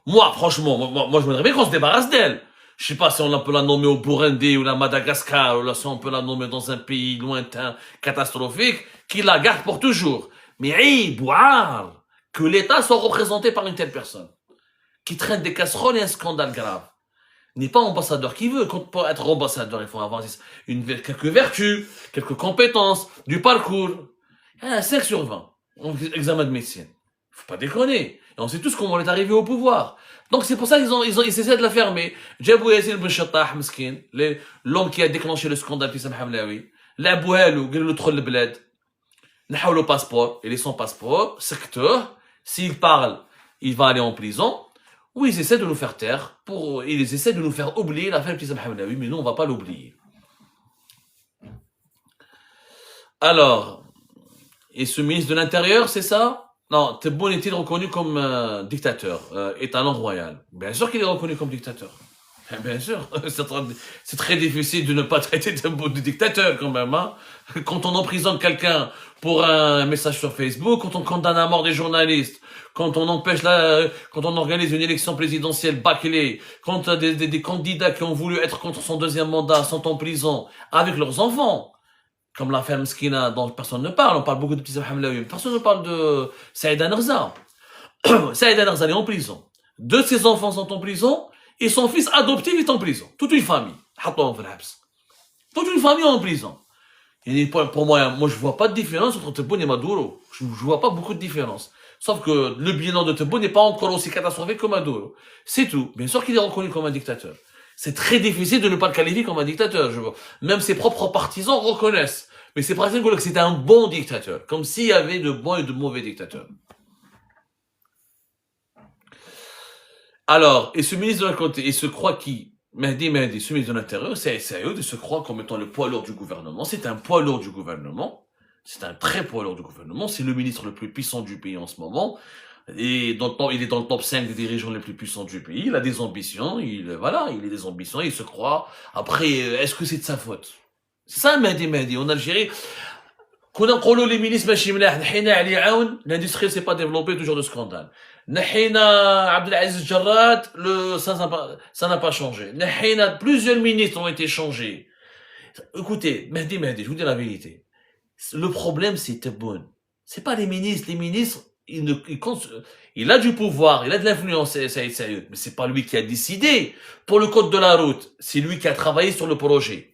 Moi, franchement, moi, je voudrais bien qu'on se débarrasse d'elle. Je sais pas si on peut la nommer au Burundi ou à Madagascar, ou là, si on peut la nommer dans un pays lointain, catastrophique, qui la garde pour toujours. Mais, boire, que l'État soit représenté par une telle personne, qui traîne des casseroles et un scandale grave. n'est pas ambassadeur qui veut. Pour être ambassadeur, il faut avoir quelques vertus, quelques compétences, du parcours. Ah, 5 sur 20, examen de médecine. Faut pas déconner. Et on sait tous comment on est arrivé au pouvoir. Donc c'est pour ça qu'ils essaient de la fermer. Djabou Yassine Ben Chattah, meskin, l'homme qui a déclenché le scandale Wissam Hamlaoui. L'abouhalou, قالوا له دخل البلاد. نحاو le passeport, il est sans passeport, secteur. S'il parle, il va aller en prison. Ou ils essaient de nous faire taire, ils essaient de nous faire oublier l'affaire Wissam Hamlaoui, mais nous on va pas l'oublier. Alors, et ce ministre de l'Intérieur, c'est ça? Non, Tebboune est-il reconnu comme dictateur, étalon royal? Bien sûr qu'il est reconnu comme dictateur. Bien sûr, c'est très difficile de ne pas traiter Tebboune de dictateur quand même. Hein. Quand on emprisonne quelqu'un pour un message sur Facebook, quand on condamne à mort des journalistes, quand on quand on organise une élection présidentielle bâclée, quand des candidats qui ont voulu être contre son deuxième mandat sont en prison avec leurs enfants. Comme l'affaire Mskina dont personne ne parle, on parle beaucoup de Wissam Hamlaoui, personne ne parle de Saïd Anerza. Saïd Anerza est en prison. 2 de ses enfants sont en prison, et son fils adoptif est en prison. Toute une famille. Toute une famille en prison. Et pour moi, je vois pas de différence entre Tebboune et Maduro. Je vois pas beaucoup de différence. Sauf que le bilan de Tebboune n'est pas encore aussi catastrophique que Maduro. C'est tout. Bien sûr qu'il est reconnu comme un dictateur. C'est très difficile de ne pas le qualifier comme un dictateur. Même ses propres partisans reconnaissent. Mais c'est presque que c'était un bon dictateur. Comme s'il y avait de bons et de mauvais dictateurs. Alors, et ce ministre de l'autre côté, il se croit qui? Mehdi, ce ministre de l'Intérieur, c'est Saïd, il se croit comme étant le poids lourd du gouvernement. C'est un poids lourd du gouvernement. C'est un très poids lourd du gouvernement. C'est le ministre le plus puissant du pays en ce moment. Et il est dans le top 5 des dirigeants les plus puissants du pays. Il a des ambitions. Il a des ambitions. Il se croit. Après, est-ce que c'est de sa faute? C'est ça, Mehdi. En Algérie, كنا نقولوا les ministres ماشي ملاح نحينا علي عاون l'industrie s'est pas développée, toujours de scandale. نحينا Abdelaziz Jarrad, ça n'a pas changé. نحينا plusieurs ministres ont été changés. Écoutez, Mehdi, je vous dis la vérité. Le problème, c'est Tebboune. C'est pas les ministres. Les ministres, il a du pouvoir, il a de l'influence, Saïd Saïd, mais c'est pas lui qui a décidé. Pour le code de la route, c'est lui qui a travaillé sur le projet.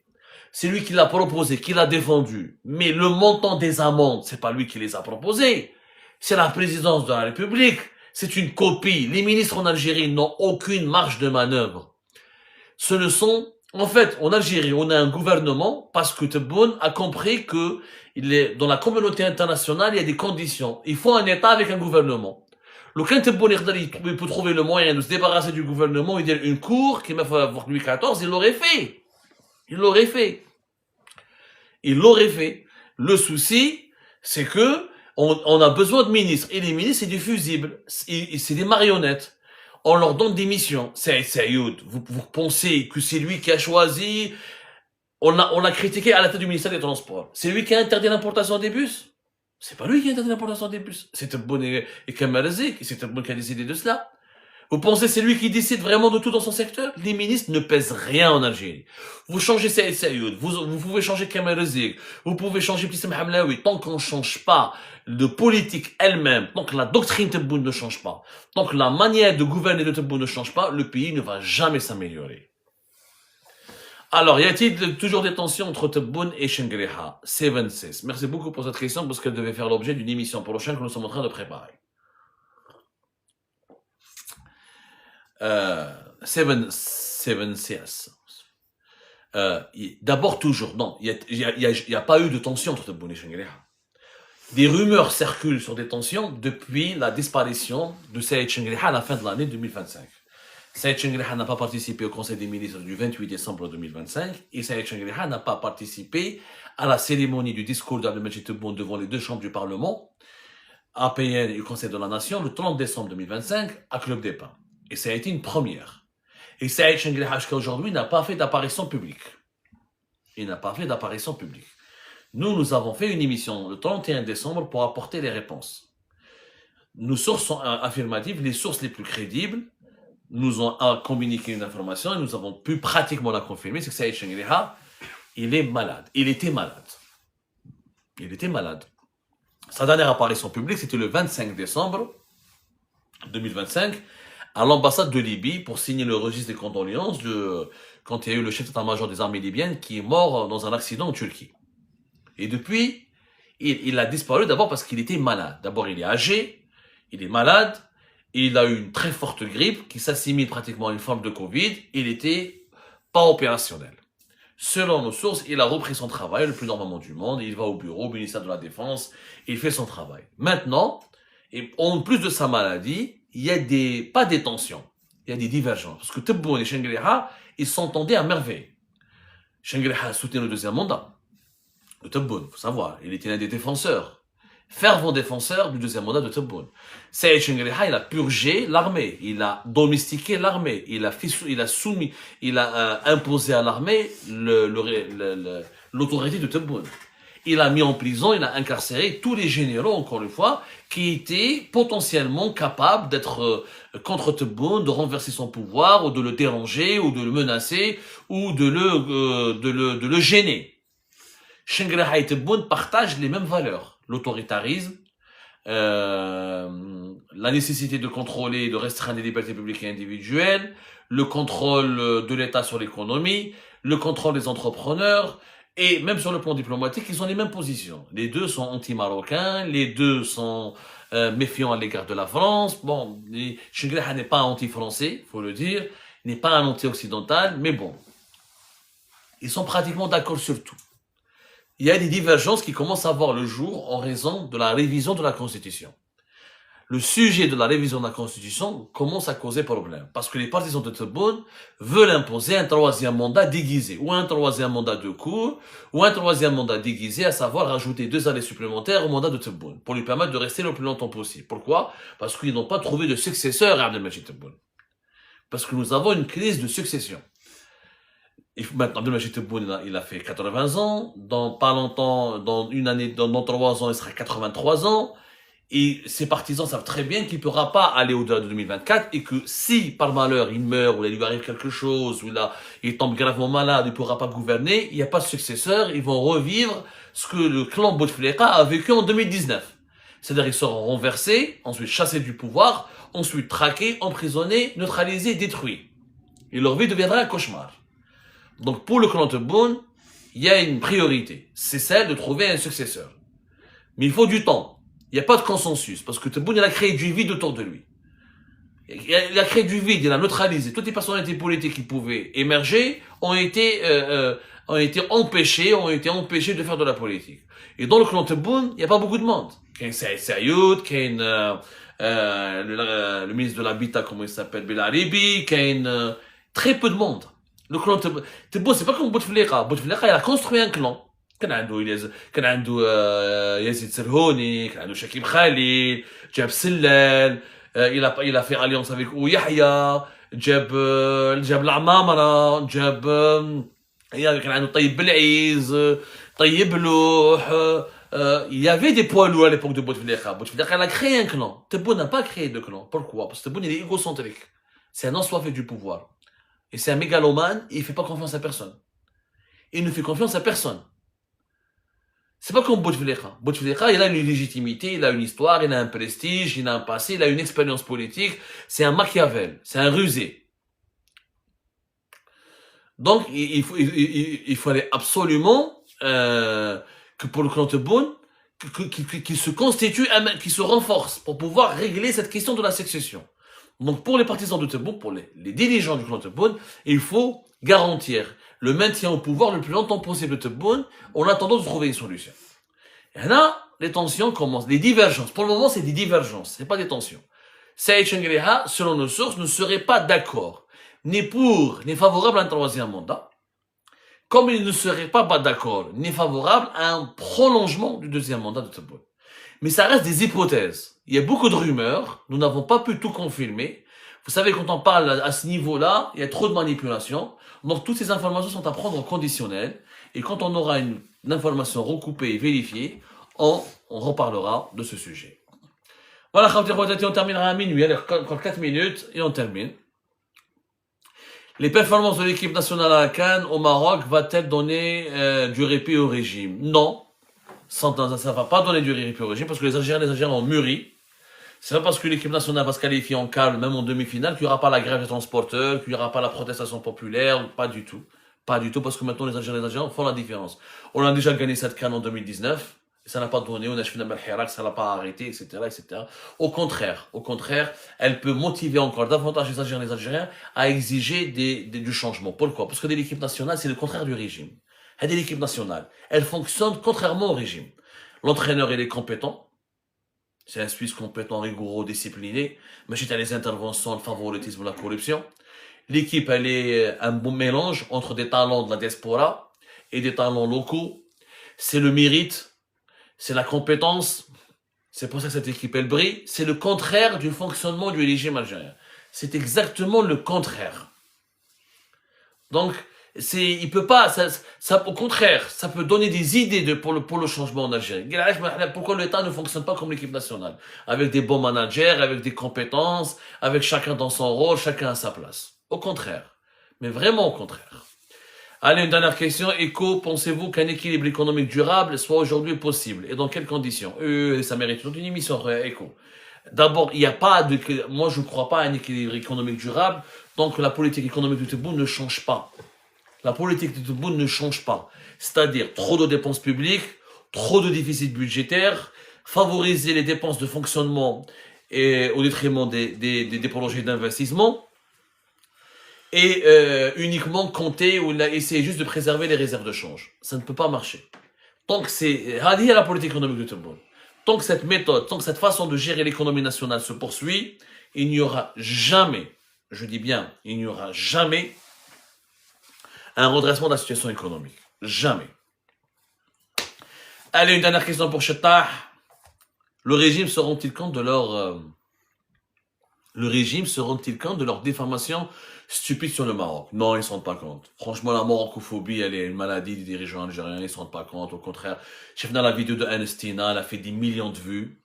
C'est lui qui l'a proposé, qui l'a défendu. Mais le montant des amendes, c'est pas lui qui les a proposés. C'est la présidence de la République. C'est une copie. Les ministres en Algérie n'ont aucune marge de manœuvre. Ce ne sont, en fait, en Algérie, on a un gouvernement parce que Tebboune a compris que dans la communauté internationale, il y a des conditions. Il faut un État avec un gouvernement. Le quand Tebboune il peut trouver le moyen de se débarrasser du gouvernement, il y a une cour qui m'a fait avoir Louis XIV, il l'aurait fait. Il l'aurait fait. Le souci, c'est que on a besoin de ministres. Et les ministres, c'est du fusible. C'est des marionnettes. On leur donne des missions. Saïd, vous pensez que c'est lui qui a choisi? On l'a critiqué à la tête du ministère des Transports. C'est lui qui a interdit l'importation des bus? C'est pas lui qui a interdit l'importation des bus. C'est Tebboune et Kamel Zik. C'est Tebboune qui a décidé de cela. Vous pensez que c'est lui qui décide vraiment de tout dans son secteur? Les ministres ne pèsent rien en Algérie. Vous changez Saïd Saïd, vous pouvez changer Kamel Zik, vous pouvez changer Wissam Hamlaoui. Tant qu'on ne change pas de politique elle-même, tant que la doctrine Tebboune ne change pas, tant que la manière de gouverner de Tebboune ne change pas, le pays ne va jamais s'améliorer. Alors, y a-t-il toujours des tensions entre Tebboune et Shengriha? 76. Merci beaucoup pour cette question parce qu'elle devait faire l'objet d'une émission prochaine que nous sommes en train de préparer. 7CS. D'abord, toujours, non, il y a pas eu de tension entre Tebboune et Shengriha. Des rumeurs circulent sur des tensions depuis la disparition de Saïd Shengriha à la fin de l'année 2025. Saïd Shengriha n'a pas participé au Conseil des ministres du 28 décembre 2025 et Saïd Shengriha n'a pas participé à la cérémonie du discours d'Abdelmajid Tebboune devant les 2 chambres du Parlement, APN et le Conseil de la Nation, le 30 décembre 2025 à Club des Pins. Et ça a été une première. Et Saïd Shengriha jusqu'à aujourd'hui n'a pas fait d'apparition publique. Il n'a pas fait d'apparition publique. Nous avons fait une émission le 31 décembre pour apporter les réponses. Nos sources sont affirmatives, les sources les plus crédibles nous ont communiqué une information et nous avons pu pratiquement la confirmer, c'est que Saïd Shengriha, il est malade. Il était malade. Sa dernière apparition publique, c'était le 25 décembre 2025, à l'ambassade de Libye pour signer le registre des condoléances quand il y a eu le chef d'état-major des armées libyennes qui est mort dans un accident en Turquie. Et depuis, il a disparu d'abord parce qu'il était malade. D'abord, il est âgé, il est malade, il a eu une très forte grippe qui s'assimile pratiquement à une forme de Covid, il était pas opérationnel. Selon nos sources, il a repris son travail le plus normalement du monde, il va au bureau, au ministère de la Défense, il fait son travail. Maintenant, et en plus de sa maladie, il y a pas des tensions, il y a des divergences. Parce que Tebboune et Shengriha, ils s'entendaient à merveille. Shengriha soutenait le deuxième mandat. Le Tebboune, faut savoir, il était l'un des défenseurs, fervent défenseur du deuxième mandat de Tebboune. Saïd Shengriha, il a purgé l'armée, il a domestiqué l'armée, il a imposé à l'armée l'autorité de Tebboune. Il a mis en prison, il a incarcéré tous les généraux, encore une fois, qui étaient potentiellement capables d'être contre Tebboune, de renverser son pouvoir, ou de le déranger, ou de le menacer, ou de le gêner. Shengriha et Tebboune partagent les mêmes valeurs. L'autoritarisme, la nécessité de contrôler et de restreindre les libertés publiques et individuelles, le contrôle de l'État sur l'économie, le contrôle des entrepreneurs, et même sur le plan diplomatique, ils ont les mêmes positions. Les deux sont anti-marocains, les deux sont méfiants à l'égard de la France. Bon, Shengriha n'est pas anti-français, faut le dire, n'est pas un anti-occidental, mais bon, ils sont pratiquement d'accord sur tout. Il y a des divergences qui commencent à voir le jour en raison de la révision de la Constitution. Le sujet de la révision de la Constitution commence à causer problème. Parce que les partisans de Tebboune veulent imposer un troisième mandat déguisé, ou un troisième mandat de cour, ou un troisième mandat déguisé, à savoir rajouter 2 années supplémentaires au mandat de Tebboune, pour lui permettre de rester le plus longtemps possible. Pourquoi? Parce qu'ils n'ont pas trouvé de successeur à Abdelmajid Tebboune. Parce que nous avons une crise de succession. Maintenant, Abdelmajid Tebboune, il a fait 80 ans. Dans pas longtemps, dans 3 ans, il sera 83 ans. Et ses partisans savent très bien qu'il ne pourra pas aller au-delà de 2024 et que si, par malheur, il meurt ou il lui arrive quelque chose ou il tombe gravement malade, il ne pourra pas gouverner, il n'y a pas de successeur, ils vont revivre ce que le clan Bouteflika a vécu en 2019. C'est-à-dire, ils seront renversés, ensuite chassés du pouvoir, ensuite traqués, emprisonnés, neutralisés, détruits. Et leur vie deviendra un cauchemar. Donc, pour le clan Tebboune, il y a une priorité. C'est celle de trouver un successeur. Mais il faut du temps. Il n'y a pas de consensus, parce que Tebboune, il a créé du vide autour de lui. Il a créé du vide, il a neutralisé. Toutes les personnalités politiques qui pouvaient émerger ont été empêchées de faire de la politique. Et dans le clan Tebboune, il n'y a pas beaucoup de monde. Qu'il y a Saïd Sayoud, qu'il y a le ministre de l'Habitat, comment il s'appelle, Belaribi, qu'il y a très peu de monde. Le clan Tebboune, c'est pas comme Bouteflika. Bouteflika, il a construit un clan. كان عنده يزيد سرهوني, كان عنده شكيب خالد, جاب سلال, il a fait alliance avec يحيى, جاب العمامرة, كان عنده طيب بلعيز, طيب لوح. Il y avait des poids lourds à l'époque de Bouteflika. Bouteflika, il a créé un clan. Tebboune n'a pas créé de clan. Pourquoi? Parce que Tebboune, il est égocentrique. C'est un assoiffé du pouvoir. Et c'est un mégalomane, et il fait pas confiance à personne. Il ne fait confiance à personne. C'est pas comme Bouteflika. Bouteflika, il a une légitimité, il a une histoire, il a un prestige, il a un passé, il a une expérience politique. C'est un Machiavel, c'est un rusé. Donc, il fallait absolument que pour le clan Tebboune, qu'il se constitue, qu'il se renforce pour pouvoir régler cette question de la succession. Donc, pour les partisans de Tebboune, pour les dirigeants du clan Tebboune, il faut garantir le maintien au pouvoir le plus longtemps possible de Tebboune, en attendant de trouver une solution. Et là, les tensions commencent, les divergences. Pour le moment, c'est des divergences, c'est pas des tensions. Saïd Shengriha, selon nos sources, ne serait pas d'accord, ni pour, ni favorable à un troisième mandat, comme il ne serait pas d'accord, ni favorable à un prolongement du deuxième mandat de Tebboune. Mais ça reste des hypothèses. Il y a beaucoup de rumeurs, nous n'avons pas pu tout confirmer. Vous savez, quand on parle à ce niveau-là, il y a trop de manipulations. Donc, toutes ces informations sont à prendre en conditionnel. Et quand on aura une information recoupée et vérifiée, on reparlera de ce sujet. Voilà, on terminera à minuit. Il y a encore 4 minutes et on termine. Les performances de l'équipe nationale à Cannes au Maroc va-t-elle donner du répit au régime? Non. Ça ne va pas donner du répit au régime parce que les Algériens ont mûri. C'est pas parce que l'équipe nationale va se qualifier en CAN, même en demi-finale, qu'il n'y aura pas la grève des transporteurs, qu'il n'y aura pas la protestation populaire, pas du tout. Pas du tout, parce que maintenant les Algériens font la différence. On a déjà gagné cette CAN en 2019, et ça n'a pas donné, on a fait un ça n'a pas arrêté, etc., etc. Au contraire, elle peut motiver encore davantage les Algériens à exiger du changement. Pourquoi? Parce que l'équipe nationale, c'est le contraire du régime. L'équipe nationale, elle fonctionne contrairement au régime. L'entraîneur, il est compétent. C'est un Suisse compétent, rigoureux, discipliné. Mais tu as les interventions, le favoritisme, la corruption. L'équipe, elle est un bon mélange entre des talents de la diaspora et des talents locaux. C'est le mérite, c'est la compétence. C'est pour ça que cette équipe, elle brille. C'est le contraire du fonctionnement du régime algérien. C'est exactement le contraire. Donc, il peut pas, au contraire, ça peut donner des idées pour le changement en Algérie. Pourquoi l'État ne fonctionne pas comme l'équipe nationale? Avec des bons managers, avec des compétences, avec chacun dans son rôle, chacun à sa place. Au contraire. Mais vraiment au contraire. Allez, une dernière question. Echo, pensez-vous qu'un équilibre économique durable soit aujourd'hui possible? Et dans quelles conditions? Ça mérite toute une émission, Echo. D'abord, moi je ne crois pas à un équilibre économique durable tant que la politique économique du Tebboune ne change pas. La politique du Tebboune ne change pas. C'est-à-dire trop de dépenses publiques, trop de déficit budgétaire, favoriser les dépenses de fonctionnement au détriment des projets d'investissement, et uniquement compter ou essayer juste de préserver les réserves de change. Ça ne peut pas marcher. Tant que c'est la politique économique du Tebboune, tant que cette méthode, tant que cette façon de gérer l'économie nationale se poursuit, il n'y aura jamais, je dis bien, il n'y aura jamais un redressement de la situation économique. Jamais. Allez, une dernière question pour Chettah. Le régime se rend-il compte de leur déformation stupide sur le Maroc? Non, ils ne se rendent pas compte. Franchement, la marocophobie, elle est une maladie des dirigeants algériens, ils ne se rendent pas compte. Au contraire, j'ai vu dans la vidéo de Anestina, elle a fait des millions de vues.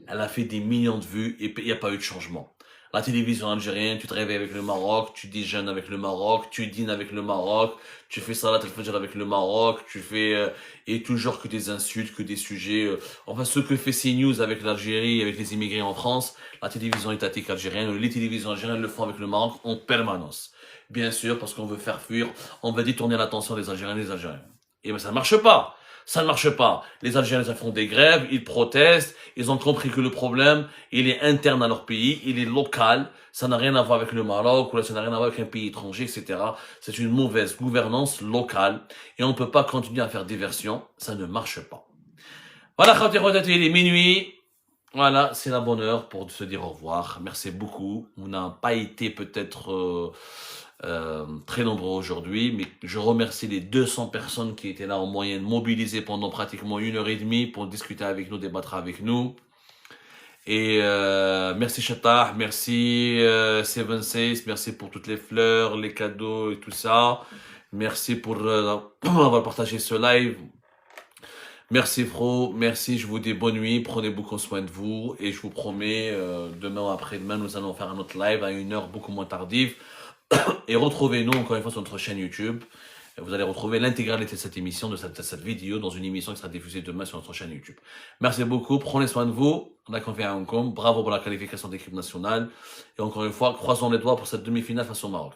Et il n'y a pas eu de changement. La télévision algérienne, tu te réveilles avec le Maroc, tu déjeunes avec le Maroc, tu dînes avec le Maroc, tu fais salat al-fajr avec le Maroc, et toujours que des insultes, que des sujets, enfin ce que fait CNews avec l'Algérie, avec les immigrés en France, la télévision étatique algérienne, les télévisions algériennes le font avec le Maroc en permanence. Bien sûr, parce qu'on veut faire fuir, on veut détourner l'attention des Algériens et des Algériens. Et ben ça ne marche pas. Ça ne marche pas. Les Algériens, ils font des grèves, ils protestent, ils ont compris que le problème, il est interne à leur pays, il est local, ça n'a rien à voir avec le Maroc, ou ça n'a rien à voir avec un pays étranger, etc. C'est une mauvaise gouvernance locale, et on ne peut pas continuer à faire diversion, ça ne marche pas. Voilà, il est minuit. Voilà, c'est la bonne heure pour se dire au revoir. Merci beaucoup. On n'a pas été peut-être très nombreux aujourd'hui, mais je remercie les 200 personnes qui étaient là en moyenne, mobilisées pendant pratiquement 1h30 pour discuter avec nous, débattre avec nous. Et merci Chettah, merci Seven Says, merci pour toutes les fleurs, les cadeaux et tout ça. Merci pour avoir partagé ce live. Merci Fro, merci, je vous dis bonne nuit, prenez beaucoup soin de vous et je vous promets, demain ou après-demain, nous allons faire un autre live à une heure beaucoup moins tardive. Et retrouvez-nous encore une fois sur notre chaîne YouTube. Vous allez retrouver l'intégralité de cette émission, de cette vidéo, dans une émission qui sera diffusée demain sur notre chaîne YouTube. Merci beaucoup, prenez soin de vous. On a confié à Hong Kong, bravo pour la qualification d'équipe nationale. Et encore une fois, croisons les doigts pour cette demi-finale face au Maroc.